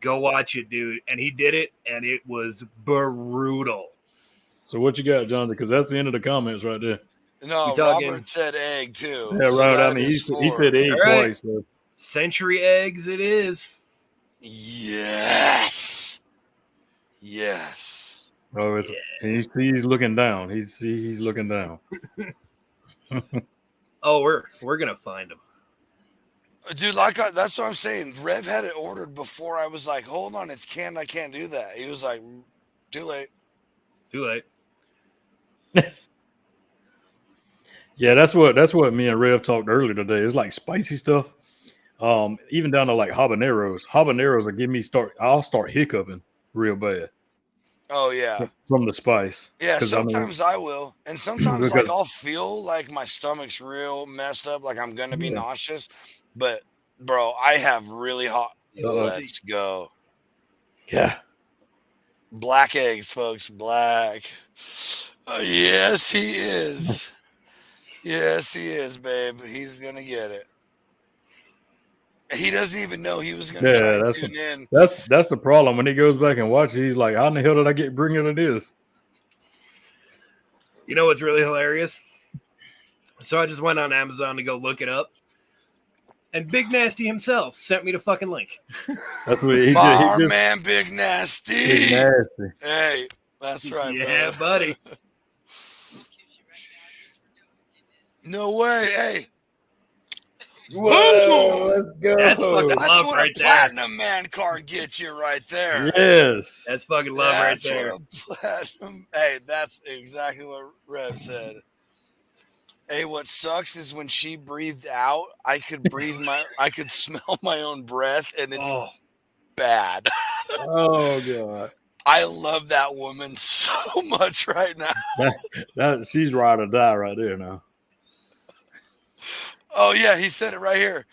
go watch it, dude. And he did it, and it was brutal. So what you got, Jonathan? Because that's the end of the comments right there. No, You talking- Robert said egg too. Yeah, so right. I that mean, is he four. said egg All right. twice. So. Century eggs, it is. Yes. Yes. Oh, it's he's looking down. He's looking down. Oh, we're gonna find him. Dude, that's what I'm saying. Rev had it ordered before I was like, hold on, it's canned. I can't do that. He was like, too late. Too late. Yeah, that's what me and Rev talked earlier today. It's like spicy stuff. Even down to like habaneros. Habaneros will give me I'll start hiccuping real bad. Oh yeah. From the spice. Yeah, 'Cause sometimes I will. And sometimes Because- I'll feel like my stomach's real messed up, like I'm gonna be nauseous. But bro, I have really hot. Let's go. Yeah. Black eggs, folks. Black. Yes, he is. Yes, he is, babe. He's gonna get it. He doesn't even know he was gonna try to tune in. That's the problem. When he goes back and watches, he's like, how in the hell did I bring into this? You know what's really hilarious? So I just went on Amazon to go look it up. And Big Nasty himself sent me the fucking link. That's what he Our did. man, Big Nasty. Big Nasty. Hey, that's right, Yeah, bro. buddy. No way. Hey, Whoa, let's go. That's fucking that's love what right a there. platinum man card gets you right there. Yes. That's fucking love That's right there. what a platinum. Hey, that's exactly what Rev said. Hey, what sucks is when she breathed out, I could smell my own breath, and it's Oh, bad. Oh god. I love that woman so much right now. That she's ride or die right there now. Oh yeah, he said it right here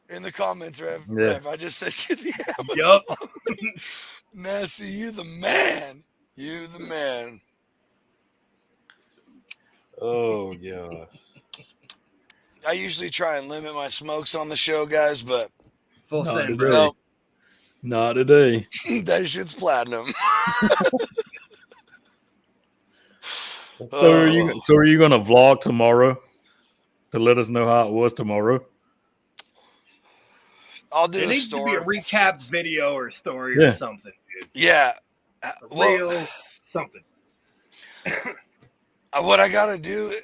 in the comments, Rev. Yeah. Rev, I just sent you the Amazon. Yup. Nasty, you the man. You the man. Oh gosh. I usually try and limit my smokes on the show, guys, but Full Not send, today. bro. no, Not today. that shit's platinum. So are you gonna vlog tomorrow to let us know how it was tomorrow? I'll do It a needs to be story. a recap video or story Yeah. or something, dude. Yeah. A Well, real something. what I gotta do,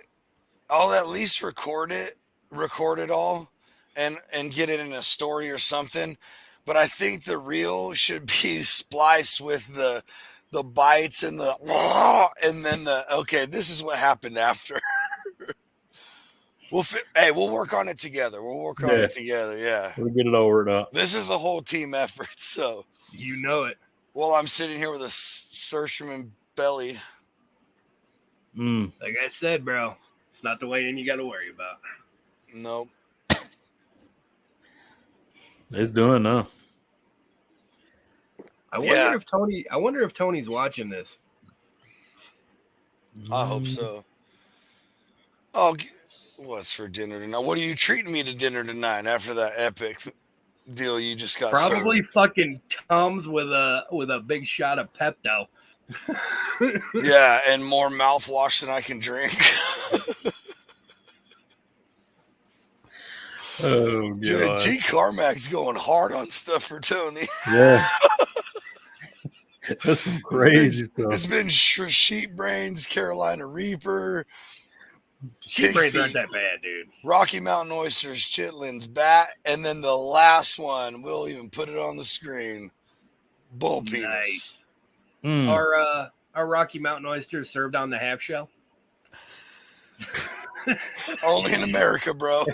I'll at least record it all, and get it in a story or something. But I think the reel should be spliced with the bites and the and then okay, this is what happened after. We'll work on it together. We'll work on Yeah. it together. Yeah, We'll get it all worked out. this is a whole team effort. So You know it. while I'm sitting here with a Surshman belly, Like I said, bro, it's not the way in you got to worry about. nope. It's doing now. I Yeah. wonder if Tony's watching this. I hope so. Oh, what's for dinner tonight? What are you treating me to dinner tonight after that epic deal you just got? Probably served? fucking Tums with a big shot of Pepto. Yeah, and more mouthwash than I can drink. Oh Dude, god. T. Carmack's going hard on stuff for Tony. Yeah. That's some crazy stuff. It's been Sheep Brains, Carolina Reaper, Sheep Pig brains aren't feet, that bad, dude. Rocky Mountain Oysters, Chitlins, Bat, and then the last one, we'll even put it on the screen. Bull penis. Nice. Mm. Are Rocky Mountain oysters served on the half shell? Only in America, bro.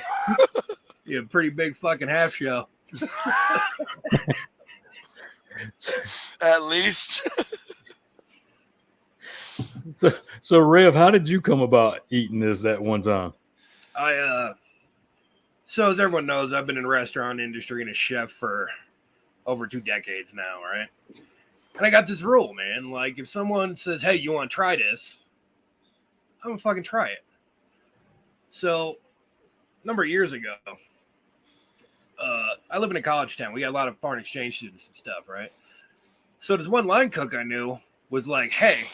Yeah, pretty big fucking half shell. At least. So Rev, how did you come about eating this that one time? So as everyone knows, I've been in the restaurant industry and a chef for over 2 decades now, right? And I got this rule, man. Like, if someone says, "Hey, you want to try this?" I'm gonna fucking try it. So, a number of years ago, I live in a college town. We got a lot of foreign exchange students and stuff, right? So this one line cook I knew was like, "Hey,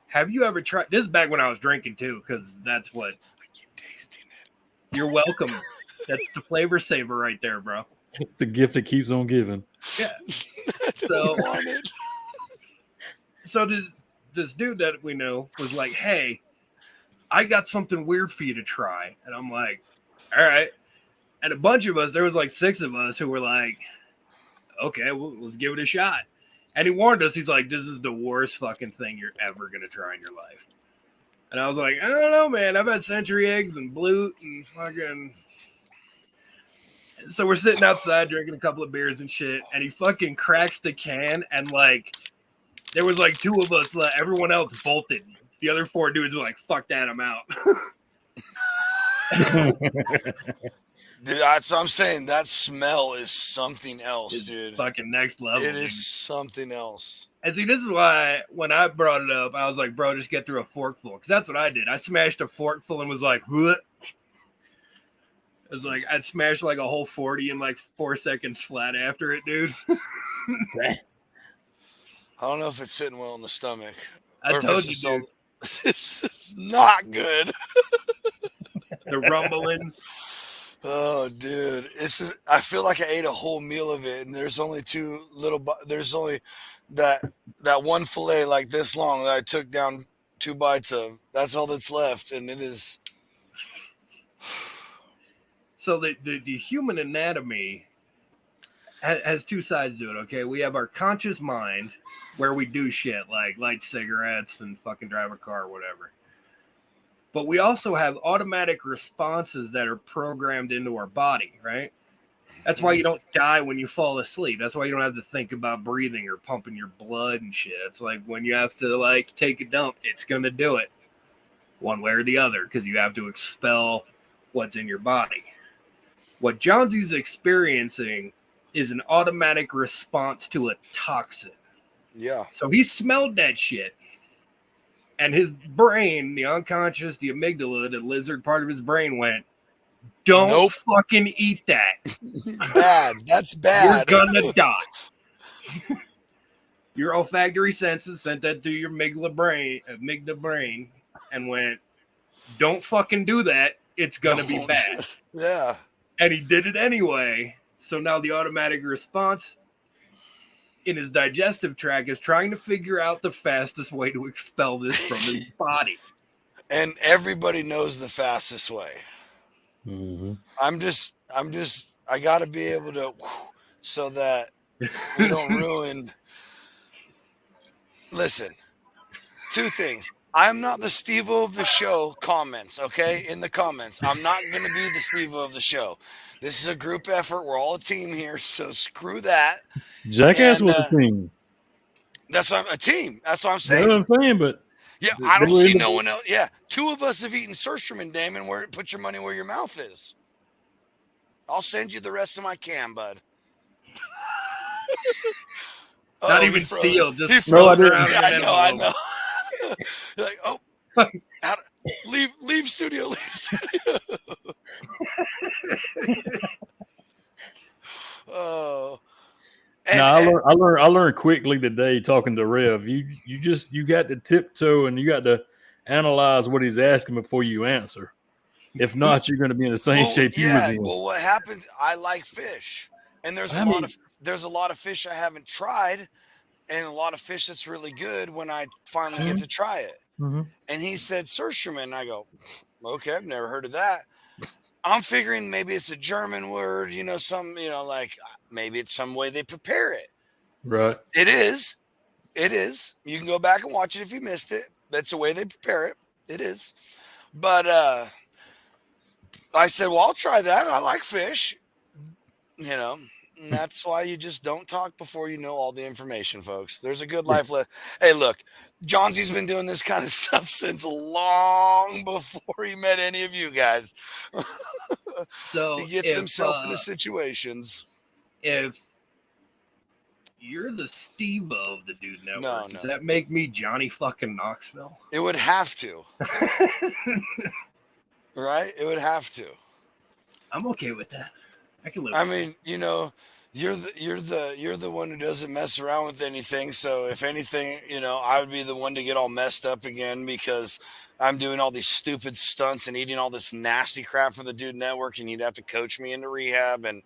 have you ever tried?" This is back when I was drinking too, because that's what. I keep tasting it. You're welcome. That's the flavor saver right there, bro. It's the gift that keeps on giving. Yeah. I So- don't want it. So this dude that we know was like, "Hey, I got something weird for you to try," and I'm like, "All right." And a bunch of us, there was like 6 of us who were like, "Okay, well, let's give it a shot." And he warned us. He's like, "This is the worst fucking thing you're ever gonna try in your life." And I was like, "I don't know, man. I've had century eggs and blute and fucking." So we're sitting outside drinking a couple of beers and shit, and he fucking cracks the can, and like, there was like 2 of us. Everyone else bolted. The other 4 dudes were like, "Fuck that, I'm out." Dude, that's what I'm saying. That smell is something else, It's dude. fucking next level. It dude. is something else. And see, this is why when I brought it up, I was like, "Bro, just get through a forkful," because that's what I did. I smashed a forkful and was like, "What?" It was like I smashed like a whole 40 in like 4 seconds flat after it, dude. I don't know if it's sitting well in the stomach. I or if told it's you, just dude. all- This is not good. The rumblings. Oh, dude, I feel like I ate a whole meal of it, and there's only 2 little. There's only that one fillet like this long that I took down 2 bites of. That's all that's left, and it is. So the human anatomy has 2 sides to it. Okay, we have our conscious mind where we do shit like light cigarettes and fucking drive a car or whatever. But we also have automatic responses that are programmed into our body, right? That's why you don't die when you fall asleep. That's why you don't have to think about breathing or pumping your blood and shit. It's like when you have to like take a dump, it's gonna do it one way or the other because you have to expel what's in your body. What Johnson's experiencing is an automatic response to a toxin. Yeah. So he smelled that shit. And his brain, the unconscious, the amygdala, the lizard part of his brain went, don't Nope. fucking eat that. Bad. That's bad. You're gonna die. Your olfactory senses sent that to your amygdala brain and went, don't fucking do that. It's gonna be bad. Yeah. And he did it anyway. So now the automatic response in his digestive tract is trying to figure out the fastest way to expel this from his body. And everybody knows the fastest way. Mm-hmm. I got to be able to, so that we don't ruin. Listen, two things. I'm not the Steve-O of the show comments, okay? In the comments. I'm not going to be the Steve-O of the show. This is a group effort. We're all a team here, so screw that. Jackass And, was a team. That's what a team. That's what I'm That's saying. what I'm saying, but Yeah, I don't see no one else. Yeah, two of us have eaten Surströmming, Damon. Put your money where your mouth is. I'll send you the rest of my can, bud. Not Oh, even he froze. sealed. Just He No, I froze didn't. around Yeah, in an I envelope. know. You're like, oh, leave studio, leave studio. Oh, and, I learned quickly today talking to Rev. You got to tiptoe and you got to analyze what he's asking before you answer. If not, you're going to be in the same shape you was in. Well, what happens? I like fish, and there's a lot of fish I haven't tried, and a lot of fish that's really good when I finally get to try it. Mm-hmm. And he said Surströmming, and I go, okay, I've never heard of that. I'm figuring maybe it's a German word, like maybe it's some way they prepare it. Right. It is. You can go back and watch it if you missed it. That's the way they prepare it. It is. But I said, well, I'll try that. I like fish. And that's why you just don't talk before you know all the information, folks. There's a good life lesson. Hey, look, Johnsy's been doing this kind of stuff since long before he met any of you guys. So he gets himself into situations. If you're the Steve-O of the Dude Network, does No. that make me Johnny fucking Knoxville? It would have to. Right? It would have to. I'm okay with that. I can live. I mean, you're the one who doesn't mess around with anything. So if anything, I would be the one to get all messed up again because I'm doing all these stupid stunts and eating all this nasty crap for the Dude Network, and you'd have to coach me into rehab. And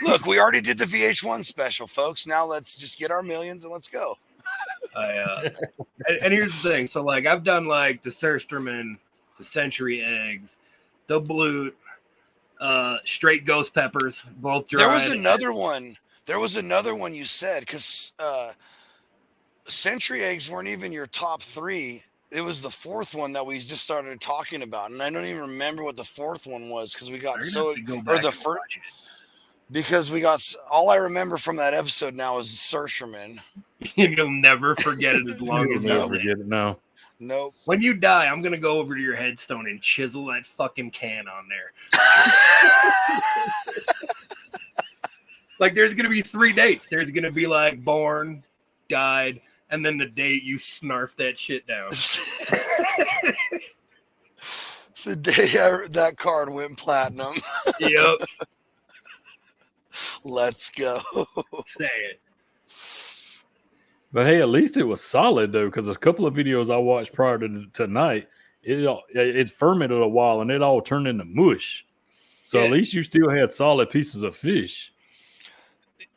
look, we already did the VH1 special, folks. Now let's just get our millions and let's go. And here's the thing. So like I've done like the Surströmming, the Century eggs, the Blute, straight ghost peppers, both dried. There was another one you said, because Century eggs weren't even your top three. It was the fourth one that we just started talking about, and I don't even remember what the fourth one was because we got all I remember from that episode now is Surströmming. You'll never forget it as long as you never forget it now. Nope. When you die, I'm gonna go over to your headstone and chisel that fucking can on there. Like there's gonna be 3 dates. There's gonna be like born, died, and then the date you snarf that shit down. The day that card went platinum. Yep. Let's go. Say it. But hey, at least it was solid though, because a couple of videos I watched prior to tonight, it fermented a while and it all turned into mush. So at least you still had solid pieces of fish.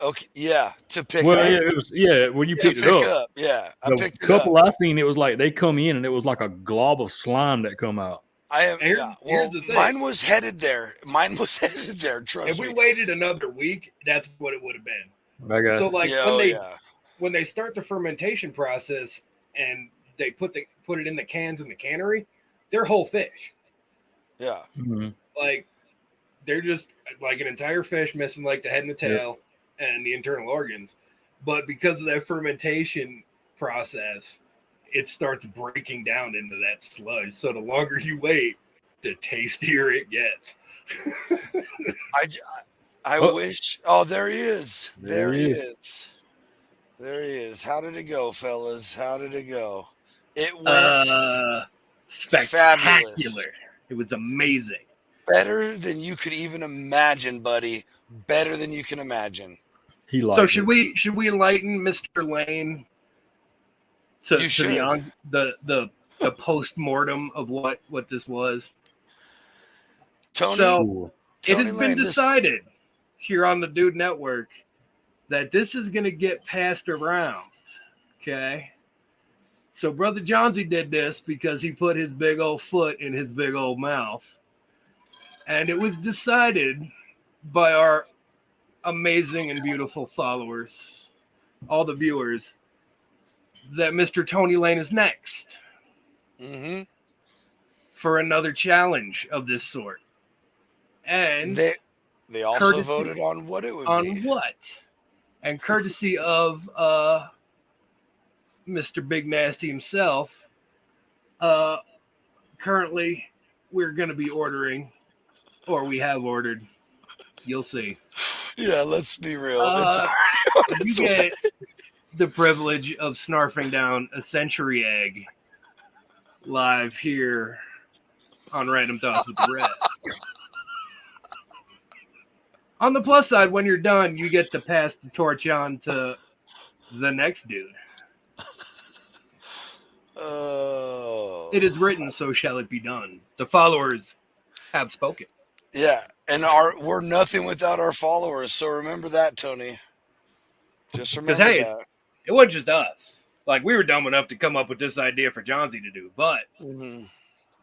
Okay, yeah, to pick up. Yeah, it was when you picked it up. Yeah, I picked it up. The couple I seen, it was like they come in and it was like a glob of slime that come out. Mine was headed there. Trust me. If we waited another week, that's what it would have been. So like when they start the fermentation process and they put it in the cans in the cannery, they're whole fish. Yeah. Mm-hmm. Like they're just like an entire fish missing like the head and the tail and the internal organs. But because of that fermentation process, it starts breaking down into that sludge. So the longer you wait, the tastier it gets. I wish. Oh, there he is. There he is. There he is. How did it go, fellas? How did it go? It went Spectacular. fabulous. It was amazing. Better than you could even imagine, buddy. Better than you can imagine. He liked So it. should we enlighten Mr. Lane to You should. the post-mortem of what this was? Tony, So Cool. it has Tony been Lane, this- decided here on the Dude Network that this is going to get passed around. Okay. So Brother Johnsy did this because he put his big old foot in his big old mouth. And it was decided by our amazing and beautiful followers, all the viewers, that Mr. Tony Lane is next Mhm. for another challenge of this sort. And They also Courtesy- voted on what it would on be. what? And courtesy of Mr. Big Nasty himself, currently we're going to be ordering, or we have ordered. You'll see. Yeah, let's be real. Uh, It's already on You its way. get the privilege of snarfing down a century egg live here on Random Thoughts with the Red. On the plus side, when you're done, you get to pass the torch on to the next dude. Oh. It is written, so shall it be done. The followers have spoken. Yeah, and we're nothing without our followers. So remember that, Tony. Just remember hey, that. It wasn't just us. Like, we were dumb enough to come up with this idea for Johnsy to do, but Mhm.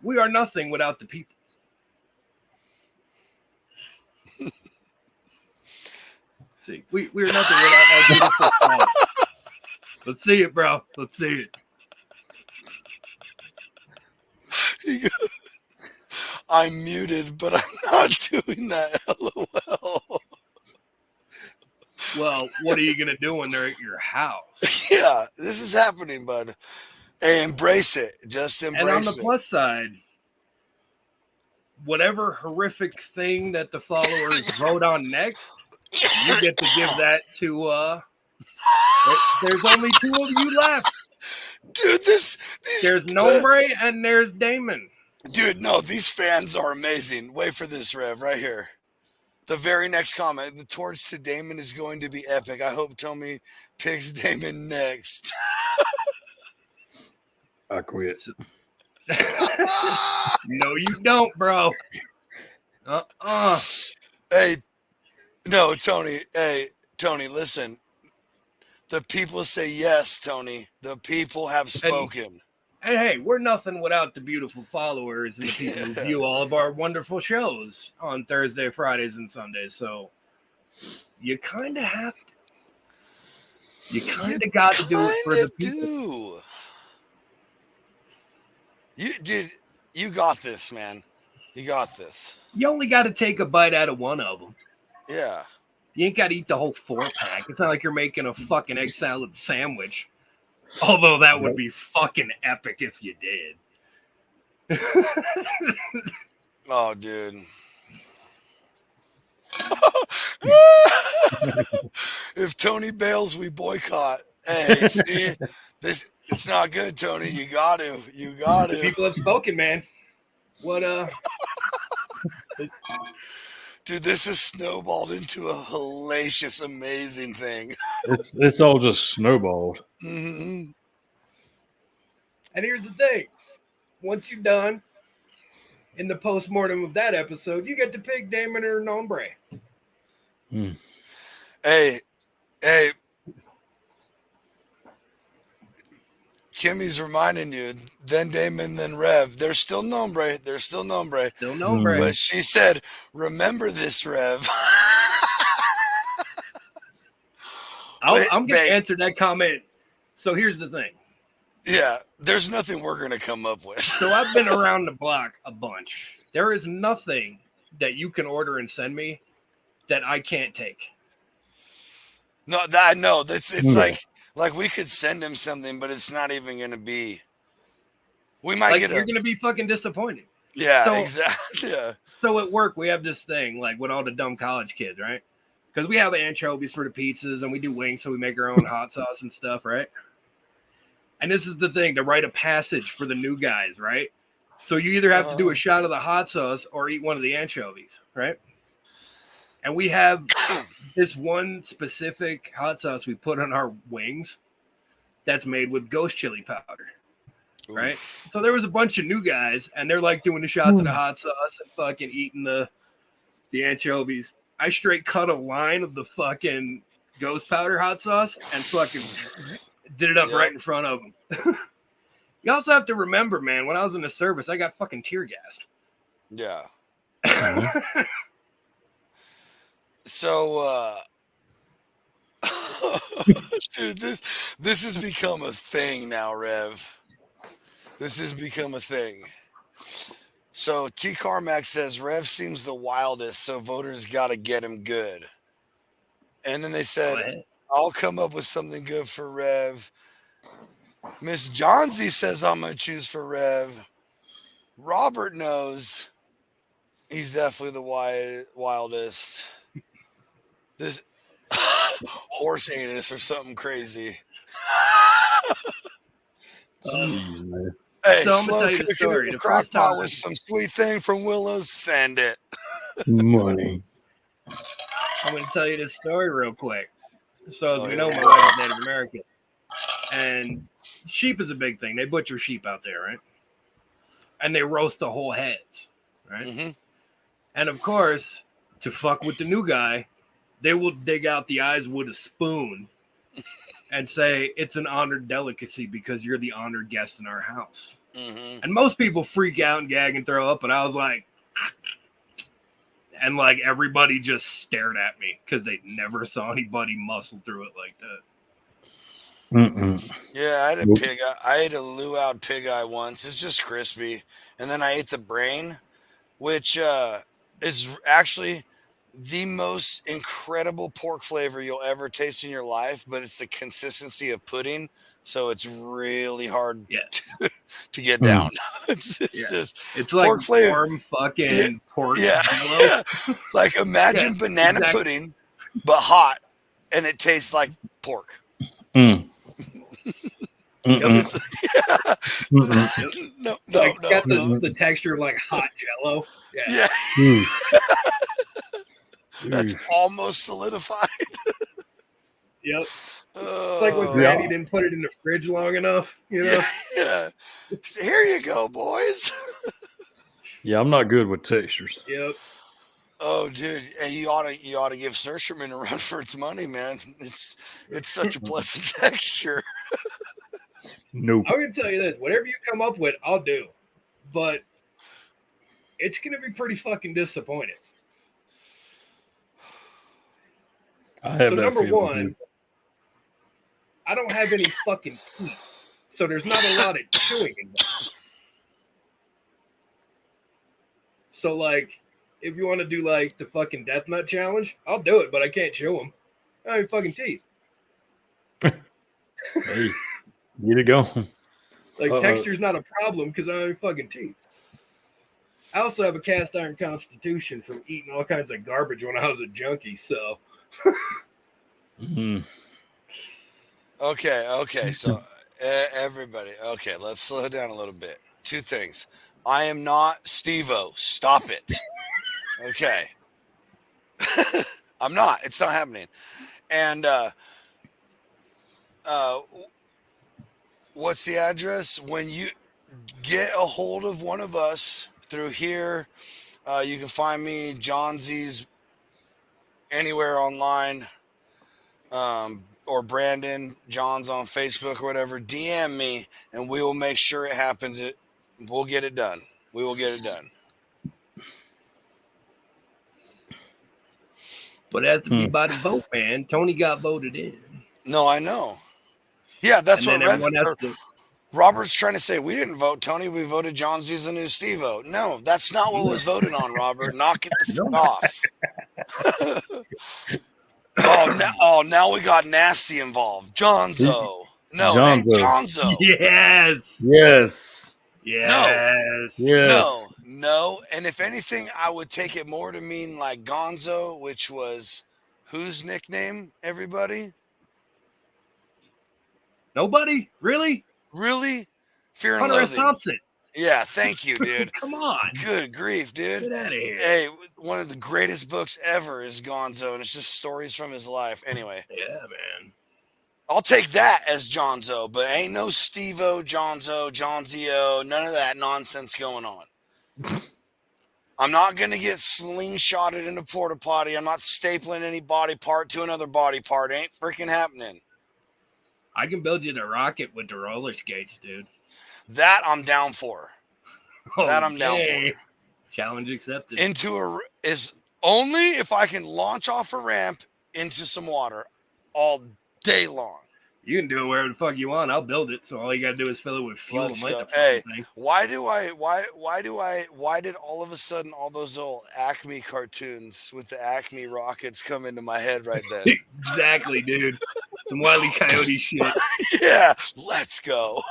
we are nothing without the people. See, we are nothing without our beautiful followers. Let's see it, bro. Let's see it. I'm muted, but I'm not doing that. LOL. Well, what are you going to do when they're at your house? Yeah, this is happening, bud. Hey, embrace it. Just And on embrace the it. plus side, whatever horrific thing that the followers vote on next, you get to give that to there's only two of you left. Dude, these There's Nombre and there's Damon. Dude, no, these fans are amazing. Wait for this, Rev, right here. The very next comment. The torch to Damon is going to be epic. I hope Tommy picks Damon next. I quit. No, you don't, bro. Hey, no, Tony. Hey, Tony, listen. The people say yes, Tony. The people have spoken. And hey, we're nothing without the beautiful followers and the people who view all of our wonderful shows on Thursday, Fridays, and Sundays. So you kind of have to. You kind of got to do it for the people. You got this, man. You got this. You only got to take a bite out of one of them. Yeah. You ain't got to eat the whole 4-pack. It's not like you're making a fucking egg salad sandwich. Although that would be fucking epic if you did. Oh, dude. If Tony bails, we boycott. Hey, see, it's not good, Tony. You got to. The people have spoken, man. What Dude, this has snowballed into a hellacious, amazing thing. It's all just snowballed. Mm-hmm. And here's the thing. Once you're done in the post-mortem of that episode, you get to pick Damon or Nombre. Hey, Kimmy's reminding you, then Damon, then Rev. There's still Nombre. Still Nombre. But she said, remember this, Rev. I'm going to answer that comment. So here's the thing. Yeah, there's nothing we're going to come up with. So I've been around the block a bunch. There is nothing that you can order and send me that I can't take. No, that no, it's Yeah. like we could send him something, but it's not even gonna be. We might Like get you're a gonna be fucking disappointed. yeah, So- exactly. Yeah. So at work we have this thing like with all the dumb college kids, right? Because we have anchovies for the pizzas and we do wings, so we make our own hot sauce and stuff, right? And this is the thing, to write a passage for the new guys, right? So you either have to do a shot of the hot sauce or eat one of the anchovies, right? And we have this one specific hot sauce we put on our wings that's made with ghost chili powder, right? Oof. So there was a bunch of new guys, and they're like doing the shots of the hot sauce and fucking eating the anchovies. I straight cut a line of the fucking ghost powder hot sauce and fucking did it up right in front of them. You also have to remember, man, when I was in the service, I got fucking tear gassed. Yeah. Mhm. So, dude, this has become a thing now, Rev. This has become a thing. So T Carmack says Rev seems the wildest, so voters got to get him good. And then they said, I'll come up with something good for Rev. Miss Johnsy says I'm gonna choose for Rev. Robert knows he's definitely the wildest. This horse anus or something crazy. Man. Hey, So I'm gonna slow tell you the cooking story. in the The crock first pot time- with some sweet thing from Willows. Send it. Money. I'm going to tell you this story real quick. So, as Oh, we yeah. know, my wife is Native American. And sheep is a big thing. They butcher sheep out there, right? And they roast the whole heads, right? Mm-hmm. And of course, to fuck with the new guy, they will dig out the eyes with a spoon and say it's an honored delicacy because you're the honored guest in our house. Mm-hmm. And most people freak out and gag and throw up, but I was like, and like everybody just stared at me because they never saw anybody muscle through it like that. Mm-mm. Yeah, I had a Nope. pig. I ate a luau pig eye once. It's just crispy, and then I ate the brain, which is actually the most incredible pork flavor you'll ever taste in your life. But it's the consistency of pudding, so it's really hard to get down. It's just It's like pork flavor. warm fucking pork. Yeah, jello. yeah. Like imagine banana exactly. pudding, but hot, and it tastes like pork. Mm. Yep, Mm-mm. it's Mm-mm. No, like got no. the texture of like hot jello. Yeah. Yeah, Mm. that's almost solidified. Yep. Oh, It's like when Granny didn't put it in the fridge long enough, you know? yeah. Here you go, boys. Yeah, I'm not good with textures. Yep. Oh, dude, and you ought to give Surcherman a run for its money, man. It's such a pleasant texture. Nope. I'm gonna tell you this: whatever you come up with, I'll do. But it's gonna be pretty fucking disappointing. I have So that number feeling, one, too. I don't have any fucking teeth, so there's not a lot of chewing involved. So like, if you want to do like the fucking death nut challenge, I'll do it, but I can't chew them. I don't have fucking teeth. Hey, get it going. Like Uh-oh. texture's not a problem because I don't have fucking teeth. I also have a cast iron constitution from eating all kinds of garbage when I was a junkie. So Mm. Okay. So everybody, okay, let's slow it down a little bit. Two things. I am not Steve-O. Stop it. Okay. I'm not. It's not happening. And what's the address? When you get a hold of one of us through here, you can find me, Johnsy's, anywhere online, or Brandon Johns on Facebook or whatever. DM me, and we will make sure it happens. We'll get it done. We will get it done. but it has to be by the vote, man. Tony got voted in. No, I know. Yeah, that's And what then everyone has to Robert's trying to say we didn't vote Tony. We voted John Z's a new Steve-O. No, that's not what was voted on, Robert. Knock it the fuck off. Now we got Nasty involved. Johnzo. No, it ain't Johnzo. Yes. Yes. Yes. Yes. No. And if anything, I would take it more to mean like Gonzo, which was whose nickname, everybody? Nobody? Really? Really? Fear and Hunter S. Loathing. Thompson. Yeah, thank you, dude. Come on. Good grief, dude. Get out of here. Hey, one of the greatest books ever is Gonzo, and it's just stories from his life. Anyway, Yeah, man. I'll take that as Johnzo, but ain't no Steve-O, Johnzo, Johnzio, none of that nonsense going on. I'm not going to get slingshotted in a porta potty. I'm not stapling any body part to another body part. Ain't freaking happening. I can build you the rocket with the roller skates, dude. That I'm down for. That I'm down Okay. for. Challenge accepted. Is only if I can launch off a ramp into some water all day long. You can do it wherever the fuck you want. I'll build it. So all you gotta do is fill it with fuel Let's and light go. the Hey, fucking thing. why did all of a sudden all those old Acme cartoons with the Acme rockets come into my head right then? Exactly, dude. Some Wile E. Coyote shit. Yeah, let's go.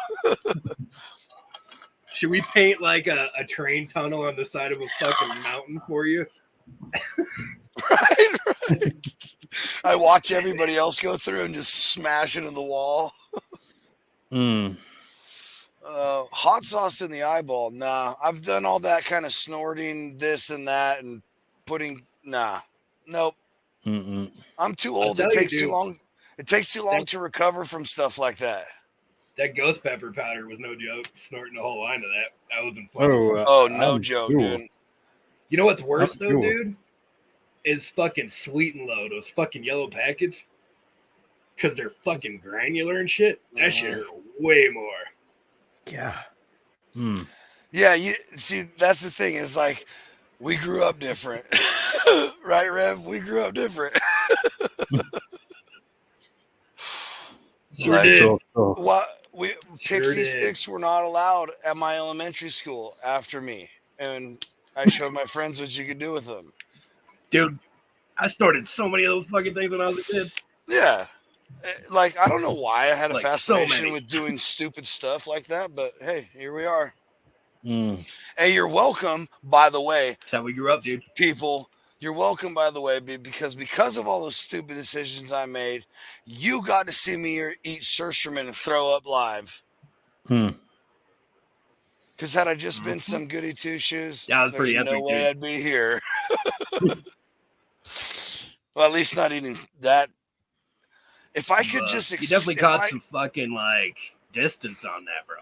Should we paint like a train tunnel on the side of a fucking mountain for you? Right. I watch everybody else go through and just smash it in the wall. Hot sauce in the eyeball. Nah, I've done all that kind of snorting this and that and putting. Nope. I'm too old. It takes too long. It takes too long to recover from stuff like that. That ghost pepper powder was no joke. Snorting a whole line of that. That was fun. No joke, dude. You know what's worse though, dude? Is fucking Sweet and Low, those fucking yellow packets. Because they're fucking granular and shit. That shit hurt way more. Yeah. Yeah, you see, that's the thing, is like we grew up different. Right, Rev? We grew up different. Pixie sticks were not allowed at my elementary school after me. And I showed my friends what you could do with them. Dude, I started so many of those fucking things when I was a kid. Yeah. Like, I don't know why I had a Like, fascination with doing stupid stuff like that, but hey, here we are. Hey, you're welcome, by the way. That's how we grew up, dude. People, you're welcome, by the way, because of all those stupid decisions I made, you got to see me eat Surströmming and throw up live. Because had I just been some goody two shoes, there's no way I'd be here. Well, at least not eating that. If I could just... You definitely caught some fucking, like, distance on that, bro.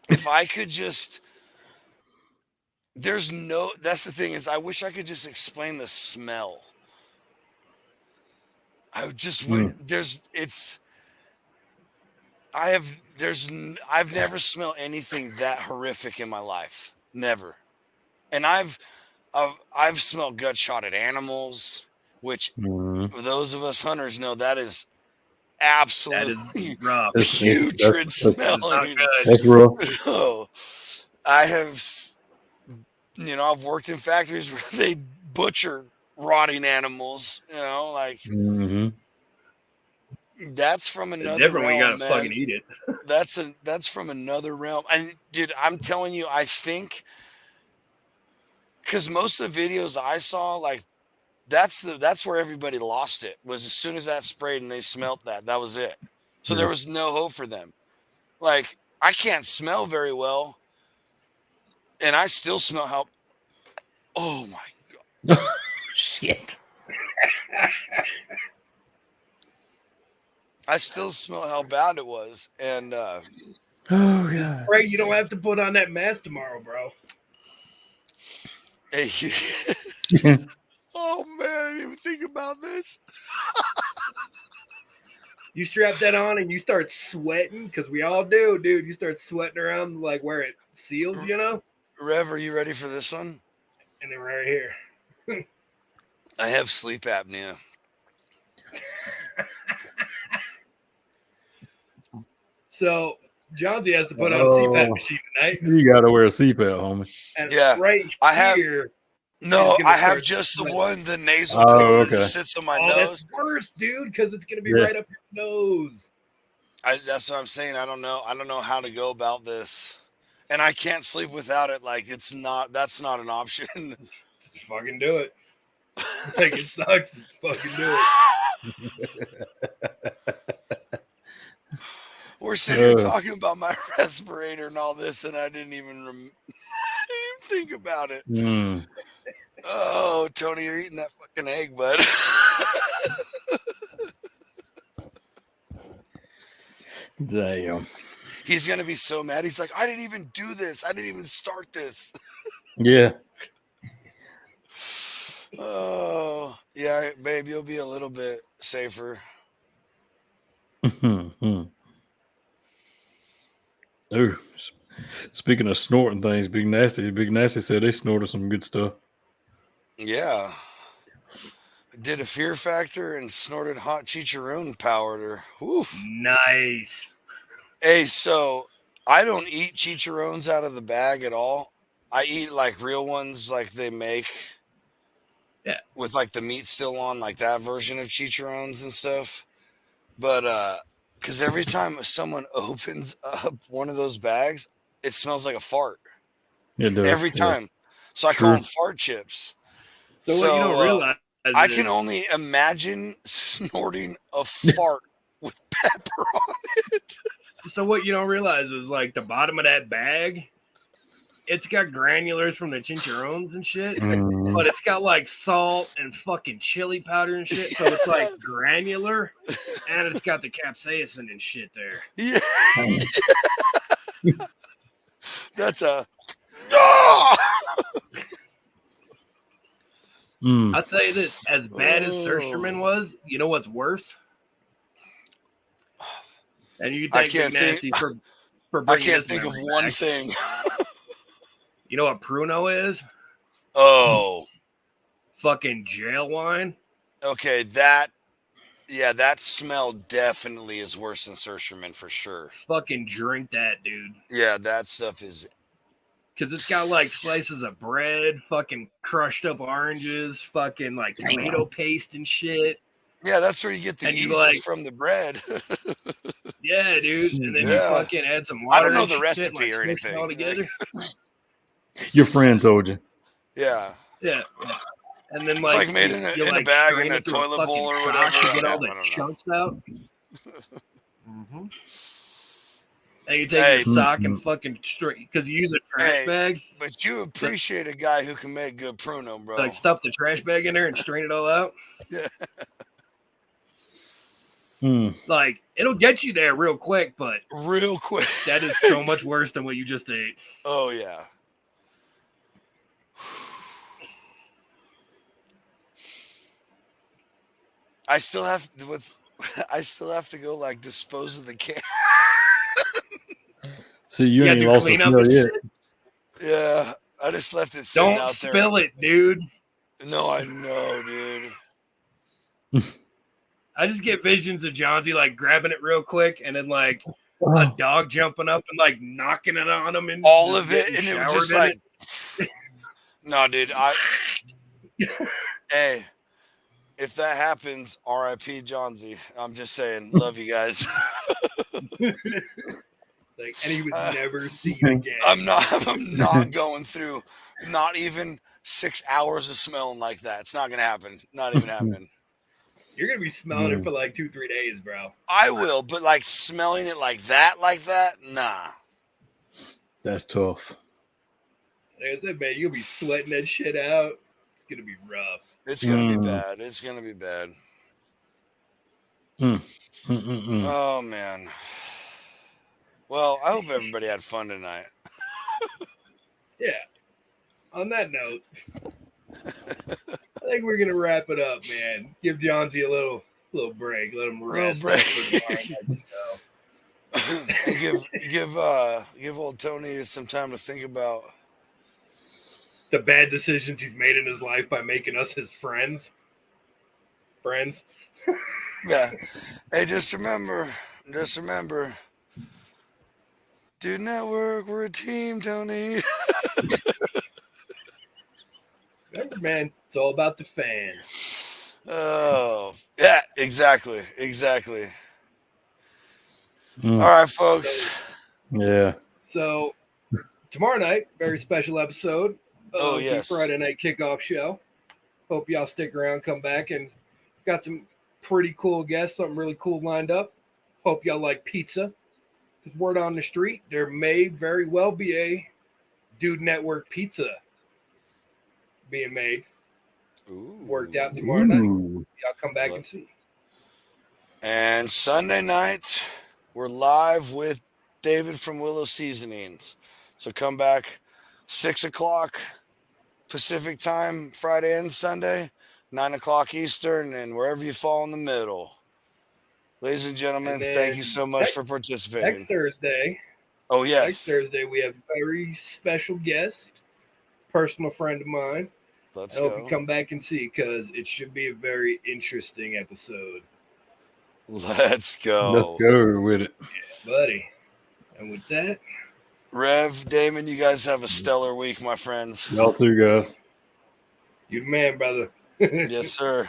If I could just... That's the thing, is I wish I could just explain the smell. I just... I've never smelled anything that horrific in my life. Never. And I've smelled gut shot at animals, which for those of us hunters know that is absolutely rough. Putrid smelling. That's rough. I have, I've worked in factories where they butcher rotting animals, like that's from another realm, when you gotta man. fucking eat it. That's from another realm. And dude, I'm telling you, I think because most of the videos I saw, like that's where everybody lost it, was as soon as that sprayed and they smelt that was it. So there was no hope for them. Like, I can't smell very well, and I still smell how. Oh my god! Shit. I still smell how bad it was, and oh god! Pray you don't have to put on that mask tomorrow, bro. Hey, oh man, I didn't even think about this. You strap that on and you start sweating, because we all do, dude. You start sweating around like where it seals, Rev, are you ready for this one? And then right here. I have sleep apnea. So Johnsy has to put on a CPAP Oh. machine tonight, You gotta wear a CPAP, homie. and Yeah, right I have- here. No, It's gonna I have start just the sweating. one, the nasal Oh, pillar okay. that sits on my Oh, nose. that's worse, dude, because it's gonna be Yeah. right up your nose. That's what I'm saying. I don't know how to go about this, and I can't sleep without it. Like that's not an option. Just fucking do it. Like it sucks. Just fucking do it. We're sitting here talking about my respirator and all this, and I didn't even think about it. Oh, Tony, you're eating that fucking egg, bud. Damn. He's gonna be so mad. He's like, I didn't even do this. I didn't even start this. Yeah. Oh, yeah, babe, you'll be a little bit safer. Ooh. Speaking of snorting things, Big Nasty said they snorted some good stuff. Yeah. Did a fear factor and snorted hot chicharron powder. Woof. Nice. Hey, so I don't eat chicharrones out of the bag at all. I eat like real ones like they make. Yeah. With like the meat still on, like that version of chicharrones and stuff. But because every time someone opens up one of those bags, it smells like a fart. It does. Every time. So I call them fart chips. So what you don't realize I is, can only imagine snorting a fart with pepper on it. so what you don't realize is like the bottom of that bag, it's got granulars from the chicharrones and shit, but it's got like salt and fucking chili powder and shit. So it's like granular, and it's got the capsaicin and shit there. Yeah. That's a. I'll tell you this: as bad as Sursterman was, you know what's worse? And you I thank can't Big Nasty for I bringing can't this think of memory one back. thing. You know what Pruno is? Oh, Fucking jail wine. okay. That smell definitely is worse than Sursterman for sure. Fucking drink that, dude. Yeah, that stuff is. Because it's got like slices of bread, fucking crushed up oranges, fucking like tomato paste and shit. Yeah, that's where you get the And you yeast like- is from the bread. Yeah, dude. And then you Yeah. fucking add some water. I don't know and the shit, recipe like, or smush it anything. all together. Your friend told you. Yeah. Yeah. And then It's like like made you- in a- you, in a like, bag strain in a it through toilet fucking bowl or sock whatever. to get all I the don't know. chunks out. And you take Hey. your sock and fucking straight because you use a trash Hey. bag. But you appreciate a guy who can make good pruno, bro. Like stuff the trash bag in there and strain it all out. Like it'll get you there real quick, but Real quick. that is so much worse than what you just ate. Oh yeah. I still have to go like dispose of the can. See, you You ain't gotta do lost the cleanup smell and yet. shit. Yeah, I just left it sitting Don't out spill it, dude. there. No, I know, dude. I just get visions of Johnsy like grabbing it real quick and then like a dog jumping up and like knocking it on him and All just of it, getting and it was showered just in like, it. no, dude. Hey, if that happens, R.I.P. Johnsy. I'm just saying, love you guys. Like, and he would never see it again. I'm not going through not even 6 hours of smelling like that. It's not gonna happen. Not even happening. You're gonna be smelling it for like 2-3 days, bro. I will, but like smelling it like that, nah. That's tough. Like I said, man, you'll be sweating that shit out. It's gonna be rough. It's gonna be bad. It's gonna be bad. Oh man. Well, I hope everybody had fun tonight. Yeah. On that note, I think we're gonna wrap it up, man. Give Johnsy a little break. Let him rest. break. For tomorrow night, give old Tony some time to think about. the bad decisions he's made in his life by making us his friends. Yeah. Hey, just remember, Dude Network, we're a team, Tony. Remember, man, it's all about the fans. Oh, yeah, exactly. Mm, All right, folks. yeah. So tomorrow night, very special episode of Oh, the yes. Friday Night Kickoff Show. Hope y'all stick around, come back, and got some pretty cool guests, something really cool lined up. Hope y'all like pizza. Because word on the street, there may very well be a Dude Network pizza being made. Ooh. Worked out tomorrow night. Ooh. Y'all come back Look. and see. And Sunday night, we're live with David from Willow Seasonings. So come back 6 o'clock Pacific time, Friday and Sunday, 9 o'clock Eastern, and wherever you fall in the middle. Ladies and gentlemen, And then thank you so much for next participating. Thursday, Oh, next yes. Thursday, we have a very special guest, personal friend of mine. Let's I hope you go. come back and see because it should be a very interesting episode, Let's go. Let's go with it. buddy. And with that, Rev, Damon, you guys have a stellar week, my friends. Y'all too, guys. you the man, brother. Yes, sir.